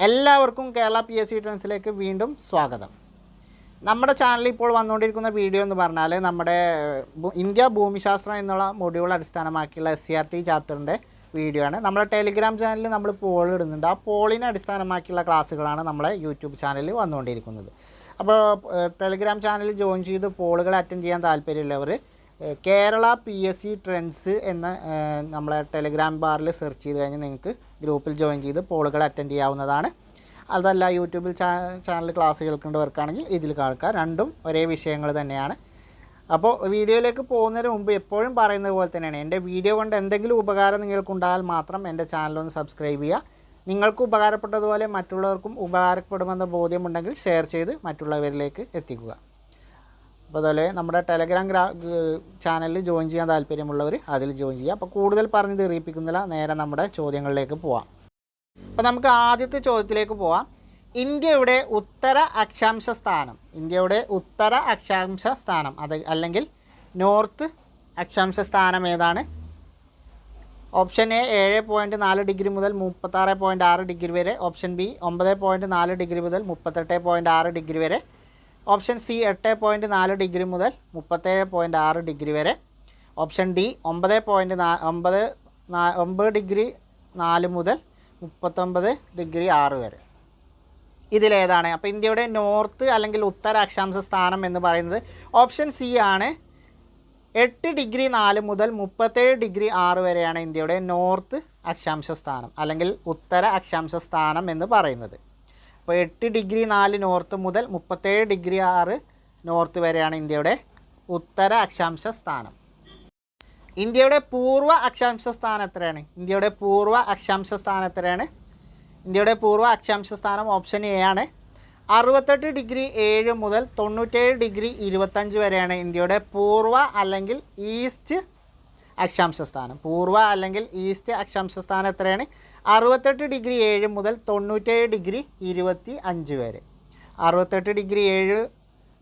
എല്ലാവർക്കും കേരള PSC ട്രെൻഡ്സിലേക്ക് വീണ്ടും സ്വാഗതം. നമ്മുടെ ചാനലിൽ ഇപ്പോൾ വന്നുകൊണ്ടിരിക്കുന്ന വീഡിയോ എന്ന് പറഞ്ഞാൽ നമ്മുടെ ഇന്ത്യ ഭൂമിശാസ്ത്രം എന്നുള്ള മൊഡ്യൂൾ അടിസ്ഥാനമാക്കിയുള്ള SCRT ചാപ്റ്ററിൻ്റെ വീഡിയോ ആണ്. നമ്മുടെ ടെലിഗ്രാം ചാനലിൽ നമ്മൾ പോൾ ഇടുന്നുണ്ട്. ആ പോളിനെ അടിസ്ഥാനമാക്കിയുള്ള ക്ലാസ്സുകളാണ് നമ്മളെ യൂട്യൂബ് ചാനലിൽ വന്നുകൊണ്ടിരിക്കുന്നത്. അപ്പോൾ ടെലിഗ്രാം ചാനലിൽ ജോയിൻ ചെയ്ത് പോളുകൾ അറ്റൻഡ് ചെയ്യാൻ താല്പര്യമുള്ളവർ കേരള PSC ട്രെൻഡ്സ് എന്ന നമ്മളെ ടെലിഗ്രാം ബാറിൽ സെർച്ച് ചെയ്ത് കഴിഞ്ഞാൽ നിങ്ങൾക്ക് ഗ്രൂപ്പിൽ ജോയിൻ ചെയ്ത് പോളുകൾ അറ്റൻഡ് ചെയ്യാവുന്നതാണ്. അതല്ല യൂട്യൂബിൽ ചാനൽ ക്ലാസ് കേൾക്കേണ്ടവർക്കാണെങ്കിൽ ഇതിൽ കേൾക്കാം. രണ്ടും ഒരേ വിഷയങ്ങൾ തന്നെയാണ്. അപ്പോൾ വീഡിയോയിലേക്ക് പോകുന്നതിന് മുമ്പ് എപ്പോഴും പറയുന്നത് പോലെ തന്നെയാണ്, എൻ്റെ വീഡിയോ കൊണ്ട് എന്തെങ്കിലും ഉപകാരം നിങ്ങൾക്കുണ്ടായാൽ മാത്രം എൻ്റെ ചാനലൊന്ന് സബ്സ്ക്രൈബ് ചെയ്യുക. നിങ്ങൾക്ക് ഉപകാരപ്പെട്ടതുപോലെ മറ്റുള്ളവർക്കും ഉപകാരപ്പെടുമെന്ന ബോധ്യമുണ്ടെങ്കിൽ ഷെയർ ചെയ്ത് മറ്റുള്ളവരിലേക്ക് എത്തിക്കുക. അപ്പോൾ അതുപോലെ നമ്മുടെ ടെലഗ്രാം ചാനലിൽ ജോയിൻ ചെയ്യാൻ താല്പര്യമുള്ളവർ അതിൽ ജോയിൻ ചെയ്യുക. അപ്പോൾ കൂടുതൽ പറഞ്ഞ് തെറിയിപ്പിക്കുന്നില്ല, നേരെ നമ്മുടെ ചോദ്യങ്ങളിലേക്ക് പോവാം. അപ്പോൾ നമുക്ക് ആദ്യത്തെ ചോദ്യത്തിലേക്ക് പോവാം. ഇന്ത്യയുടെ ഉത്തര അക്ഷാംശ സ്ഥാനം, ഇന്ത്യയുടെ ഉത്തര അക്ഷാംശ സ്ഥാനം അല്ലെങ്കിൽ നോർത്ത് അക്ഷാംശ സ്ഥാനം ഏതാണ്? ഓപ്ഷൻ എ 7.4 ഡിഗ്രി മുതൽ 36.6 ഡിഗ്രി വരെ. ഓപ്ഷൻ ബി 9.4 ഡിഗ്രി മുതൽ 38.6 ഡിഗ്രി വരെ. ഓപ്ഷൻ സി 8.4 ഡിഗ്രി മുതൽ 37.6 ഡിഗ്രി വരെ. ഓപ്ഷൻ ഡി 9 ഡിഗ്രി 4 മുതൽ 39 ഡിഗ്രി 6 വരെ. ഇതിലേതാണ്? അപ്പോൾ ഇന്ത്യയുടെ നോർത്ത് അല്ലെങ്കിൽ ഉത്തര അക്ഷാംശ സ്ഥാനം എന്ന് പറയുന്നത് ഓപ്ഷൻ സി ആണ്. 8 ഡിഗ്രി 4 മുതൽ 37 ഡിഗ്രി 6 വരെയാണ് ഇന്ത്യയുടെ നോർത്ത് അക്ഷാംശ സ്ഥാനം അല്ലെങ്കിൽ ഉത്തര അക്ഷാംശ സ്ഥാനം എന്ന് പറയുന്നത്. അപ്പോൾ 8 ഡിഗ്രി 4 നോർത്ത് മുതൽ 37 ഡിഗ്രി 6 നോർത്ത് വരെയാണ് ഇന്ത്യയുടെ ഉത്തര അക്ഷാംശ സ്ഥാനം. ഇന്ത്യയുടെ പൂർവ്വ അക്ഷാംശ സ്ഥാനം എത്രയാണ്? ഇന്ത്യയുടെ പൂർവ്വ അക്ഷാംശ സ്ഥാനം എത്രയാണ്? ഇന്ത്യയുടെ പൂർവ്വ അക്ഷാംശ സ്ഥാനം ഓപ്ഷൻ എ ആണ്. 68 ഡിഗ്രി 7 മുതൽ 97 ഡിഗ്രി 25 വരെയാണ് ഇന്ത്യയുടെ പൂർവ്വ അല്ലെങ്കിൽ ഈസ്റ്റ് അക്ഷാംശ സ്ഥാനം. പൂർവ്വ അല്ലെങ്കിൽ ഈസ്റ്റ് അക്ഷാംശ സ്ഥാനം എത്രയാണ്? 68 ഡിഗ്രി 7 മുതൽ 97 ഡിഗ്രി 25 വരെ. 68 ഡിഗ്രി 7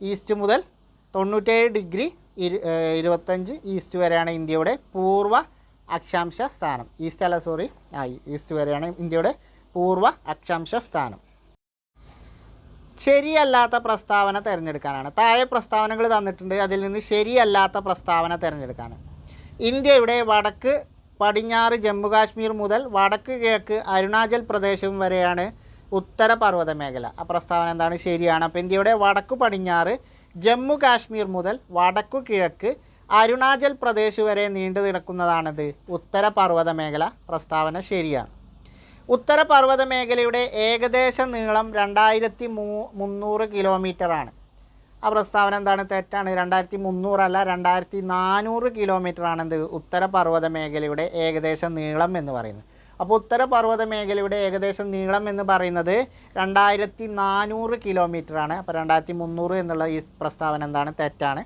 ഈസ്റ്റ് മുതൽ 97 ഡിഗ്രി 25 ഈസ്റ്റ് വരെയാണ് ഇന്ത്യയുടെ പൂർവ്വ അക്ഷാംശ സ്ഥാനം. ഈസ്റ്റ് വരെയാണ് ഇന്ത്യയുടെ പൂർവ്വ അക്ഷാംശ സ്ഥാനം. ശരിയല്ലാത്ത പ്രസ്താവന തിരഞ്ഞെടുക്കാനാണ്. താഴെ പ്രസ്താവനകൾ തന്നിട്ടുണ്ട്, അതിൽ നിന്ന് ശരിയല്ലാത്ത പ്രസ്താവന തിരഞ്ഞെടുക്കാനാണ്. ഇന്ത്യയുടെ വടക്ക് പടിഞ്ഞാറ് ജമ്മു കാശ്മീർ മുതൽ വടക്ക് കിഴക്ക് അരുണാചൽ പ്രദേശം വരെയാണ് ഉത്തര പർവ്വത മേഖല. ആ പ്രസ്താവന എന്താണ്? ശരിയാണ്. അപ്പോൾ ഇന്ത്യയുടെ വടക്കു പടിഞ്ഞാറ് ജമ്മു കാശ്മീർ മുതൽ വടക്കു കിഴക്ക് അരുണാചൽ പ്രദേശ് വരെ നീണ്ടു കിടക്കുന്നതാണിത് ഉത്തര പർവ്വത മേഖല. പ്രസ്താവന ശരിയാണ്. ഉത്തര പർവ്വത മേഖലയുടെ ഏകദേശ നീളം 2300 കിലോമീറ്ററാണ്. ആ പ്രസ്താവന എന്താണ്? തെറ്റാണ്. 2300 അല്ല, 2400 കിലോമീറ്ററാണ് എന്ത് ഉത്തര പർവ്വത മേഖലയുടെ ഏകദേശ നീളം എന്ന് പറയുന്നത്. അപ്പോൾ ഉത്തര പർവ്വത മേഖലയുടെ ഏകദേശ നീളം എന്ന് പറയുന്നത് 2400 കിലോമീറ്ററാണ്. അപ്പോൾ 2300 എന്നുള്ള ഈ പ്രസ്താവന എന്താണ്? തെറ്റാണ്.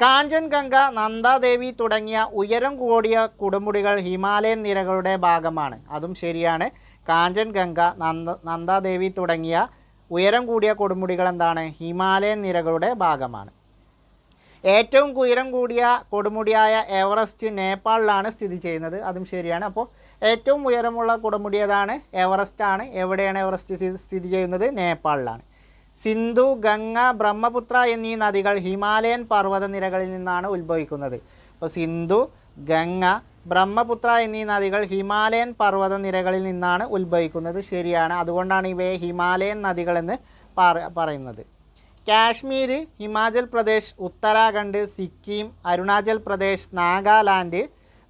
കാഞ്ചൻഗംഗ, നന്ദാദേവി തുടങ്ങിയ ഉയരം കൂടിയ കൊടുമുടികൾ ഹിമാലയൻ നിരകളുടെ ഭാഗമാണ്. അതും ശരിയാണ്. കാഞ്ചൻഗംഗ, നന്ദാദേവി തുടങ്ങിയ ഉയരം കൂടിയ കൊടുമുടികൾ എന്താണ്? ഹിമാലയൻ നിരകളുടെ ഭാഗമാണ്. ഏറ്റവും ഉയരം കൂടിയ കൊടുമുടിയായ എവറസ്റ്റ് നേപ്പാളിലാണ് സ്ഥിതി ചെയ്യുന്നത്. അതും ശരിയാണ്. അപ്പോൾ ഏറ്റവും ഉയരമുള്ള കൊടുമുടി ഏതാണ്? എവറസ്റ്റ് ആണ്. എവിടെയാണ് എവറസ്റ്റ് സ്ഥിതി ചെയ്യുന്നത്? നേപ്പാളിലാണ്. സിന്ധു, ഗംഗ, ബ്രഹ്മപുത്ര എന്നീ നദികൾ ഹിമാലയൻ പർവ്വത നിരകളിൽ നിന്നാണ് ഉത്ഭവിക്കുന്നത്. അപ്പോൾ സിന്ധു, ഗംഗ, ബ്രഹ്മപുത്ര എന്നീ നദികൾ ഹിമാലയൻ പർവ്വത നിരകളിൽ നിന്നാണ് ഉത്ഭവിക്കുന്നത്. ശരിയാണ്. അതുകൊണ്ടാണ് ഇവയെ ഹിമാലയൻ നദികളെന്ന് പറയുന്നത്. കാശ്മീർ, ഹിമാചൽ പ്രദേശ്, ഉത്തരാഖണ്ഡ്, സിക്കിം, അരുണാചൽ പ്രദേശ്, നാഗാലാൻഡ്,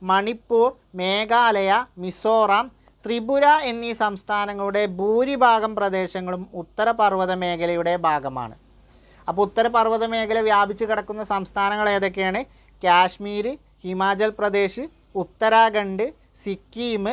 മണിപ്പൂർ, മേഘാലയ, മിസോറാം, ത്രിപുര എന്നീ സംസ്ഥാനങ്ങളുടെ ഭൂരിഭാഗം പ്രദേശങ്ങളും ഉത്തര പർവ്വത മേഖലയുടെ ഭാഗമാണ്. അപ്പോൾ ഉത്തര പർവ്വത മേഖല വ്യാപിച്ച് കിടക്കുന്ന സംസ്ഥാനങ്ങൾ ഏതൊക്കെയാണ്? കാശ്മീർ, ഹിമാചൽ പ്രദേശ്, ഉത്തരാഖണ്ഡ്, സിക്കിം,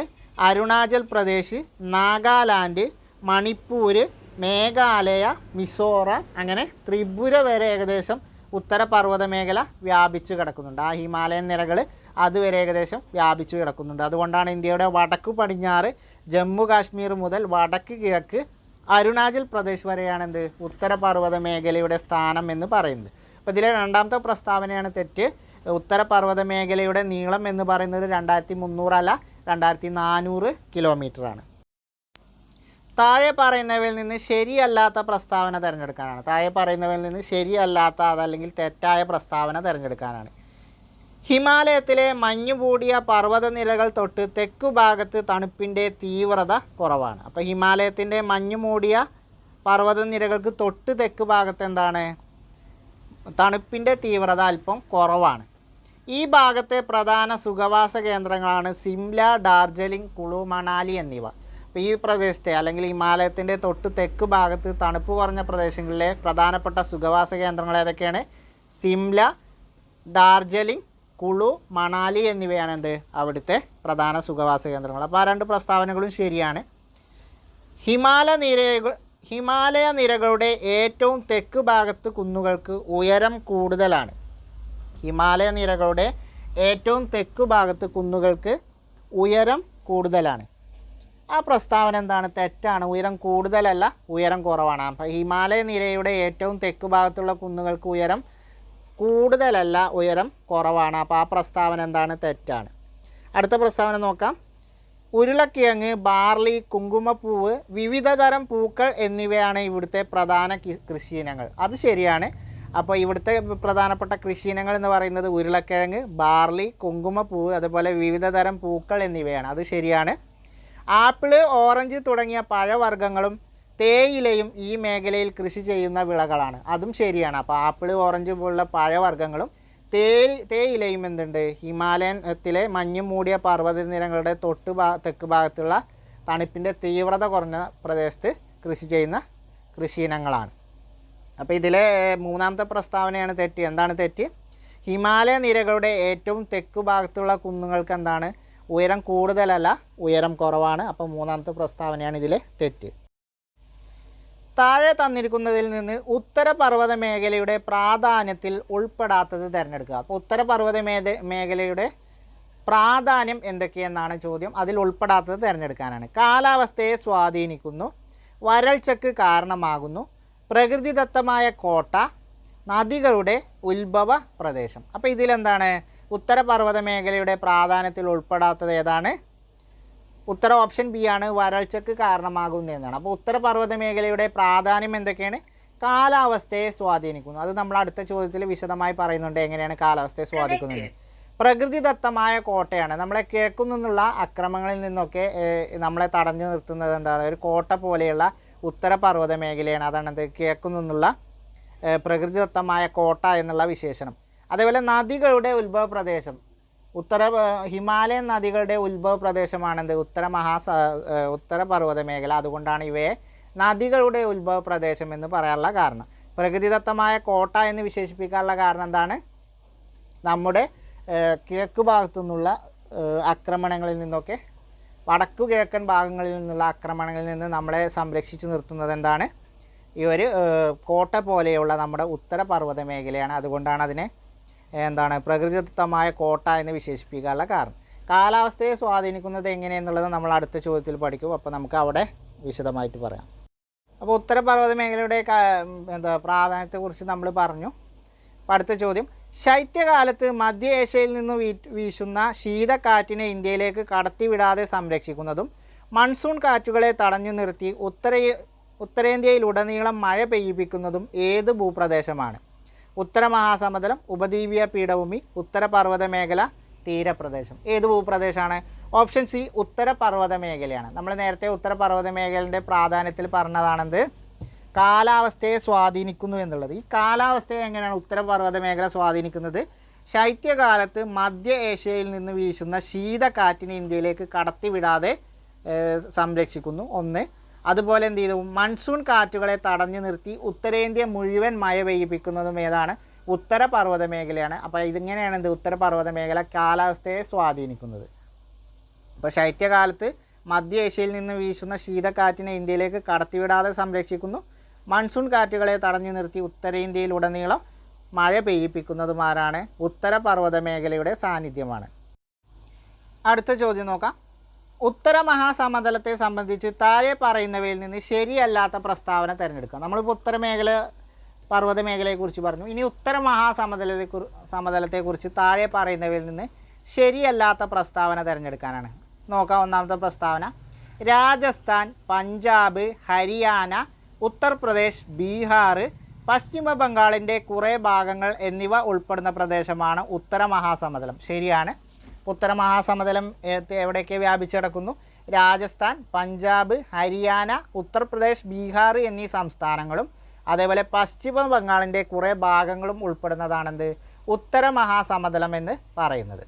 അരുണാചൽ പ്രദേശ്, നാഗാലാൻഡ്, മണിപ്പൂർ, മേഘാലയ, മിസോറാം, അങ്ങനെ ത്രിപുര വരെ ഏകദേശം ഉത്തര പർവ്വത മേഖല വ്യാപിച്ച് കിടക്കുന്നുണ്ട്. ആ ഹിമാലയൻ നിരകൾ അതുവരെ ഏകദേശം വ്യാപിച്ച് കിടക്കുന്നുണ്ട്. അതുകൊണ്ടാണ് ഇന്ത്യയുടെ വടക്കു പടിഞ്ഞാറ് ജമ്മു കാശ്മീർ മുതൽ വടക്ക് കിഴക്ക് അരുണാചൽ പ്രദേശ് വരെയാണ് എന്ത് ഉത്തര പർവ്വത മേഖലയുടെ സ്ഥാനം എന്ന് പറയുന്നത്. അപ്പോൾ ഇതിലെ രണ്ടാമത്തെ പ്രസ്താവനയാണ് തെറ്റ്. ഉത്തര പർവ്വത മേഖലയുടെ നീളം എന്ന് പറയുന്നത് 2300 അല്ല, 2400 കിലോമീറ്ററാണ്. താഴെ പറയുന്നവയിൽ നിന്ന് ശരിയല്ലാത്ത പ്രസ്താവന തിരഞ്ഞെടുക്കാനാണ്. താഴെ പറയുന്നവയിൽ നിന്ന് ശരിയല്ലാത്ത അതല്ലെങ്കിൽ തെറ്റായ പ്രസ്താവന തിരഞ്ഞെടുക്കാനാണ്. ഹിമാലയത്തിലെ മഞ്ഞുകൂടിയ പർവ്വതനിരകൾ തൊട്ട് തെക്കു ഭാഗത്ത് തണുപ്പിൻ്റെ തീവ്രത കുറവാണ്. അപ്പോൾ ഹിമാലയത്തിൻ്റെ മഞ്ഞു മൂടിയ പർവ്വതനിരകൾക്ക് തൊട്ട് തെക്ക് ഭാഗത്ത് എന്താണ്, തണുപ്പിൻ്റെ തീവ്രത അല്പം കുറവാണ്. ഈ ഭാഗത്തെ പ്രധാന സുഖവാസ കേന്ദ്രങ്ങളാണ് സിംല, ഡാർജിലിംഗ്, കുളു, മണാലി എന്നിവ. അപ്പോൾ ഈ പ്രദേശത്തെ അല്ലെങ്കിൽ ഹിമാലയത്തിൻ്റെ തൊട്ട് തെക്ക് ഭാഗത്ത് തണുപ്പ് കുറഞ്ഞ പ്രദേശങ്ങളിലെ പ്രധാനപ്പെട്ട സുഖവാസ കേന്ദ്രങ്ങൾ ഏതൊക്കെയാണ്? സിംല, ഡാർജിലിംഗ്, കുളു, മണാലി എന്നിവയാണ് എന്ത് അവിടുത്തെ പ്രധാന സുഖവാസ കേന്ദ്രങ്ങൾ. അപ്പോൾ ആ രണ്ട് പ്രസ്താവനകളും ശരിയാണ്. ഹിമാലയ നിരകളുടെ ഏറ്റവും തെക്ക് ഭാഗത്ത് കുന്നുകൾക്ക് ഉയരം കൂടുതലാണ്. ഹിമാലയ നിരകളുടെ ഏറ്റവും തെക്ക് ഭാഗത്ത് കുന്നുകൾക്ക് ഉയരം കൂടുതലാണ്. ആ പ്രസ്താവന എന്താണ്? തെറ്റാണ്. ഉയരം കൂടുതലല്ല, ഉയരം കുറവാണ്. അപ്പോൾ ഹിമാലയ നിരയുടെ ഏറ്റവും തെക്ക് ഭാഗത്തുള്ള കുന്നുകൾക്ക് ഉയരം കൂടുതലല്ല, ഉയരം കുറവാണ്. അപ്പോൾ ആ പ്രസ്താവന എന്താണ്? തെറ്റാണ്. അടുത്ത പ്രസ്താവന നോക്കാം. ഉരുളക്കിഴങ്ങ്, ബാർലി, കുങ്കുമപ്പൂവ്, വിവിധ തരം പൂക്കൾ എന്നിവയാണ് ഇവിടുത്തെ പ്രധാന കൃഷിയിനങ്ങൾ. അത് ശരിയാണ്. അപ്പോൾ ഇവിടുത്തെ പ്രധാനപ്പെട്ട കൃഷിയിനങ്ങൾ എന്ന് പറയുന്നത് ഉരുളക്കിഴങ്ങ്, ബാർലി, കുങ്കുമപ്പൂവ്, അതുപോലെ വിവിധ തരം പൂക്കൾ എന്നിവയാണ്. അത് ശരിയാണ്. ആപ്പിള്, ഓറഞ്ച് തുടങ്ങിയ പഴവർഗ്ഗങ്ങളും തേയിലയും ഈ മേഖലയിൽ കൃഷി ചെയ്യുന്ന വിളകളാണ്. അതും ശരിയാണ്. അപ്പോൾ ആപ്പിള്, ഓറഞ്ച് പോലുള്ള പഴവർഗ്ഗങ്ങളും തേയിലയും എന്തുണ്ട്? ഹിമാലയത്തിലെ മഞ്ഞു മൂടിയ പർവ്വതനിരകളുടെ തെക്ക് ഭാഗത്തുള്ള തണുപ്പിൻ്റെ തീവ്രത കുറഞ്ഞ പ്രദേശത്ത് കൃഷി ചെയ്യുന്ന കൃഷിയിനങ്ങളാണ്. അപ്പോൾ ഇതിലെ മൂന്നാമത്തെ പ്രസ്താവനയാണ് തെറ്റ്. എന്താണ് തെറ്റ്? ഹിമാലയ നിരകളുടെ ഏറ്റവും തെക്ക് ഭാഗത്തുള്ള കുന്നുകൾക്ക് എന്താണ്? ഉയരം കൂടുതലല്ല, ഉയരം കുറവാണ്. അപ്പോൾ മൂന്നാമത്തെ പ്രസ്താവനയാണ് ഇതിലെ തെറ്റ്. താഴെ തന്നിരിക്കുന്നതിൽ നിന്ന് ഉത്തരപർവ്വത മേഖലയുടെ പ്രാധാന്യത്തിൽ ഉൾപ്പെടാത്തത് തിരഞ്ഞെടുക്കുക. അപ്പോൾ ഉത്തരപർവ്വത മേഖലയുടെ പ്രാധാന്യം എന്തൊക്കെയെന്നാണ് ചോദ്യം. അതിൽ ഉൾപ്പെടാത്തത് തിരഞ്ഞെടുക്കാനാണ്. കാലാവസ്ഥയെ സ്വാധീനിക്കുന്നു, വരൾച്ചയ്ക്ക് കാരണമാകുന്നു, പ്രകൃതിദത്തമായ കോട്ട, നദികളുടെ ഉത്ഭവ പ്രദേശം. അപ്പോൾ ഇതിലെന്താണ്? ഉത്തരപർവ്വത മേഖലയുടെ പ്രാധാന്യത്തിൽ ഉൾപ്പെടാത്തത് ഏതാണ്? ഉത്തരം ഓപ്ഷൻ ബി ആണ്, വരൾച്ചയ്ക്ക് കാരണമാകുന്നതെന്നാണ്. അപ്പോൾ ഉത്തരപർവ്വത മേഖലയുടെ പ്രാധാന്യം എന്തൊക്കെയാണ്? കാലാവസ്ഥയെ സ്വാധീനിക്കുന്നു. അത് നമ്മൾ അടുത്ത ചോദ്യത്തിൽ വിശദമായി പറയുന്നുണ്ട് എങ്ങനെയാണ് കാലാവസ്ഥയെ സ്വാധീനിക്കുന്നത്. പ്രകൃതിദത്തമായ കോട്ടയാണ്. നമ്മളെ കിഴക്കു നിന്നുള്ള അക്രമങ്ങളിൽ നിന്നൊക്കെ നമ്മളെ തടഞ്ഞു നിർത്തുന്നത് എന്താണ്? ഒരു കോട്ട പോലെയുള്ള ഉത്തരപർവ്വത മേഖലയാണ്. അതാണ് കിഴക്കു നിന്നുള്ള പ്രകൃതിദത്തമായ കോട്ട എന്നുള്ള വിശേഷണം. അതേപോലെ നദികളുടെ ഉത്ഭവ പ്രദേശം, ഹിമാലയൻ നദികളുടെ ഉത്ഭവ പ്രദേശമാണെന്ത്? ഉത്തരപർവ്വത മേഖല. അതുകൊണ്ടാണ് ഇവയെ നദികളുടെ ഉത്ഭവ പ്രദേശം എന്ന് പറയാനുള്ള കാരണം. പ്രകൃതിദത്തമായ കോട്ട എന്ന് വിശേഷിപ്പിക്കാനുള്ള കാരണം എന്താണ്? നമ്മുടെ കിഴക്ക് ഭാഗത്തു നിന്നുള്ള ആക്രമണങ്ങളിൽ നിന്നൊക്കെ, വടക്കു കിഴക്കൻ ഭാഗങ്ങളിൽ നിന്നുള്ള ആക്രമണങ്ങളിൽ നിന്ന് നമ്മളെ സംരക്ഷിച്ചു നിർത്തുന്നത് എന്താണ്? ഈ ഒരു കോട്ട പോലെയുള്ള നമ്മുടെ ഉത്തരപർവ്വത മേഖലയാണ്. അതുകൊണ്ടാണ് അതിനെ എന്താണ് പ്രകൃതിദത്തമായ കോട്ട എന്ന് വിശേഷിപ്പിക്കാനുള്ള കാരണം. കാലാവസ്ഥയെ സ്വാധീനിക്കുന്നത് എങ്ങനെയെന്നുള്ളത് നമ്മൾ അടുത്ത ചോദ്യത്തിൽ പഠിക്കും. അപ്പോൾ നമുക്ക് അവിടെ വിശദമായിട്ട് പറയാം. അപ്പോൾ ഉത്തരപർവ്വത മേഖലയുടെ പ്രാധാന്യത്തെക്കുറിച്ച് നമ്മൾ പറഞ്ഞു. അപ്പോൾ അടുത്ത ചോദ്യം. ശൈത്യകാലത്ത് മധ്യ ഏഷ്യയിൽ നിന്ന് വീശുന്ന ശീതക്കാറ്റിനെ ഇന്ത്യയിലേക്ക് കടത്തിവിടാതെ സംരക്ഷിക്കുന്നതും മൺസൂൺ കാറ്റുകളെ തടഞ്ഞു നിർത്തി ഉത്തരേന്ത്യയിലുടനീളം മഴ പെയ്യിപ്പിക്കുന്നതും ഏത് ഭൂപ്രദേശമാണ്? ഉത്തരമഹാസമതലം, ഉപദ്വീപീയ പീഠഭൂമി, ഉത്തരപർവ്വത മേഖല, തീരപ്രദേശം. ഏത് ഭൂപ്രദേശമാണ്? ഓപ്ഷൻ സി, ഉത്തരപർവ്വത മേഖലയാണ്. നമ്മൾ നേരത്തെ ഉത്തരപർവ്വത മേഖലയുടെ പ്രാധാന്യത്തിൽ പറഞ്ഞതാണെന്ത്? കാലാവസ്ഥയെ സ്വാധീനിക്കുന്നു എന്നുള്ളത്. ഈ കാലാവസ്ഥയെ എങ്ങനെയാണ് ഉത്തരപർവ്വത മേഖല സ്വാധീനിക്കുന്നത്? ശൈത്യകാലത്ത് മധ്യ ഏഷ്യയിൽ നിന്ന് വീശുന്ന ശീതക്കാറ്റിനെ ഇന്ത്യയിലേക്ക് കടത്തിവിടാതെ സംരക്ഷിക്കുന്നു, ഒന്ന്. അതുപോലെ എന്ത് ചെയ്തു? മൺസൂൺ കാറ്റുകളെ തടഞ്ഞു നിർത്തി ഉത്തരേന്ത്യ മുഴുവൻ മഴ പെയ്യിപ്പിക്കുന്നതും ഏതാണ്? ഉത്തരപർവ്വത മേഖലയാണ്. അപ്പോൾ ഇതിങ്ങനെയാണ് എന്ത്? ഉത്തരപർവ്വത മേഖല കാലാവസ്ഥയെ സ്വാധീനിക്കുന്നത്. അപ്പോൾ ശൈത്യകാലത്ത് മധ്യ ഏഷ്യയിൽ നിന്ന് വീശുന്ന ശീതക്കാറ്റിനെ ഇന്ത്യയിലേക്ക് കടത്തിവിടാതെ സംരക്ഷിക്കുന്നു, മൺസൂൺ കാറ്റുകളെ തടഞ്ഞു നിർത്തി ഉത്തരേന്ത്യയിലുടനീളം മഴ പെയ്യിപ്പിക്കുന്നതുമാരാണ്? ഉത്തരപർവ്വത മേഖലയുടെ സാന്നിധ്യമാണ്. അടുത്ത ചോദ്യം നോക്കാം. ഉത്തര മഹാസമതലത്തെ സംബന്ധിച്ച് താഴെ പറയുന്നവയിൽ നിന്ന് ശരിയല്ലാത്ത പ്രസ്താവന തിരഞ്ഞെടുക്കുക. നമ്മളിപ്പോൾ പർവ്വത മേഖലയെക്കുറിച്ച് പറഞ്ഞു. ഇനി ഉത്തര സമതലത്തെക്കുറിച്ച് താഴെ പറയുന്നവയിൽ നിന്ന് ശരിയല്ലാത്ത പ്രസ്താവന തിരഞ്ഞെടുക്കാനാണ്. നോക്കാം. ഒന്നാമത്തെ പ്രസ്താവന. രാജസ്ഥാൻ, പഞ്ചാബ്, ഹരിയാന, ഉത്തർപ്രദേശ്, ബീഹാർ, പശ്ചിമ ബംഗാളിൻ്റെ കുറേ ഭാഗങ്ങൾ എന്നിവ ഉൾപ്പെടുന്ന പ്രദേശമാണ് ഉത്തര മഹാസമതലം. ശരിയാണ്. ഉത്തര മഹാസമതലം എവിടെയൊക്കെ വ്യാപിച്ചു കിടക്കുന്നു? രാജസ്ഥാൻ, പഞ്ചാബ്, ഹരിയാന, ഉത്തർപ്രദേശ്, ബീഹാർ എന്നീ സംസ്ഥാനങ്ങളും അതേപോലെ പശ്ചിമ ബംഗാളിൻ്റെ കുറേ ഭാഗങ്ങളും ഉൾപ്പെടുന്നതാണെന്ത്? ഉത്തര മഹാസമതലം എന്ന് പറയുന്നത്.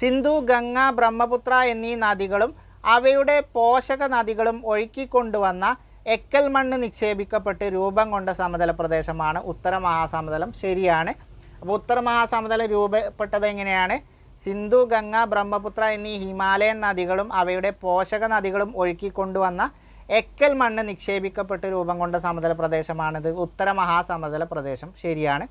സിന്ധു, ഗംഗ, ബ്രഹ്മപുത്ര എന്നീ നദികളും അവയുടെ പോഷക നദികളും ഒഴുക്കിക്കൊണ്ടുവന്ന എക്കൽ മണ്ണ് നിക്ഷേപിക്കപ്പെട്ട് രൂപം കൊണ്ട സമതല പ്രദേശമാണ് ഉത്തര മഹാസമതലം. ശരിയാണ്. അപ്പോൾ ഉത്തര മഹാസമതലം രൂപപ്പെട്ടത് എങ്ങനെയാണ്? സിന്ധു, ഗംഗ, ബ്രഹ്മപുത്ര എന്നീ ഹിമാലയൻ നദികളും അവയുടെ പോഷക നദികളും ഒഴുക്കിക്കൊണ്ടുവന്ന എക്കൽ മണ്ണ് നിക്ഷേപിക്കപ്പെട്ട് രൂപം കൊണ്ട സമതല പ്രദേശമാണിത് ഉത്തര മഹാസമതല പ്രദേശം. ശരിയാണ്.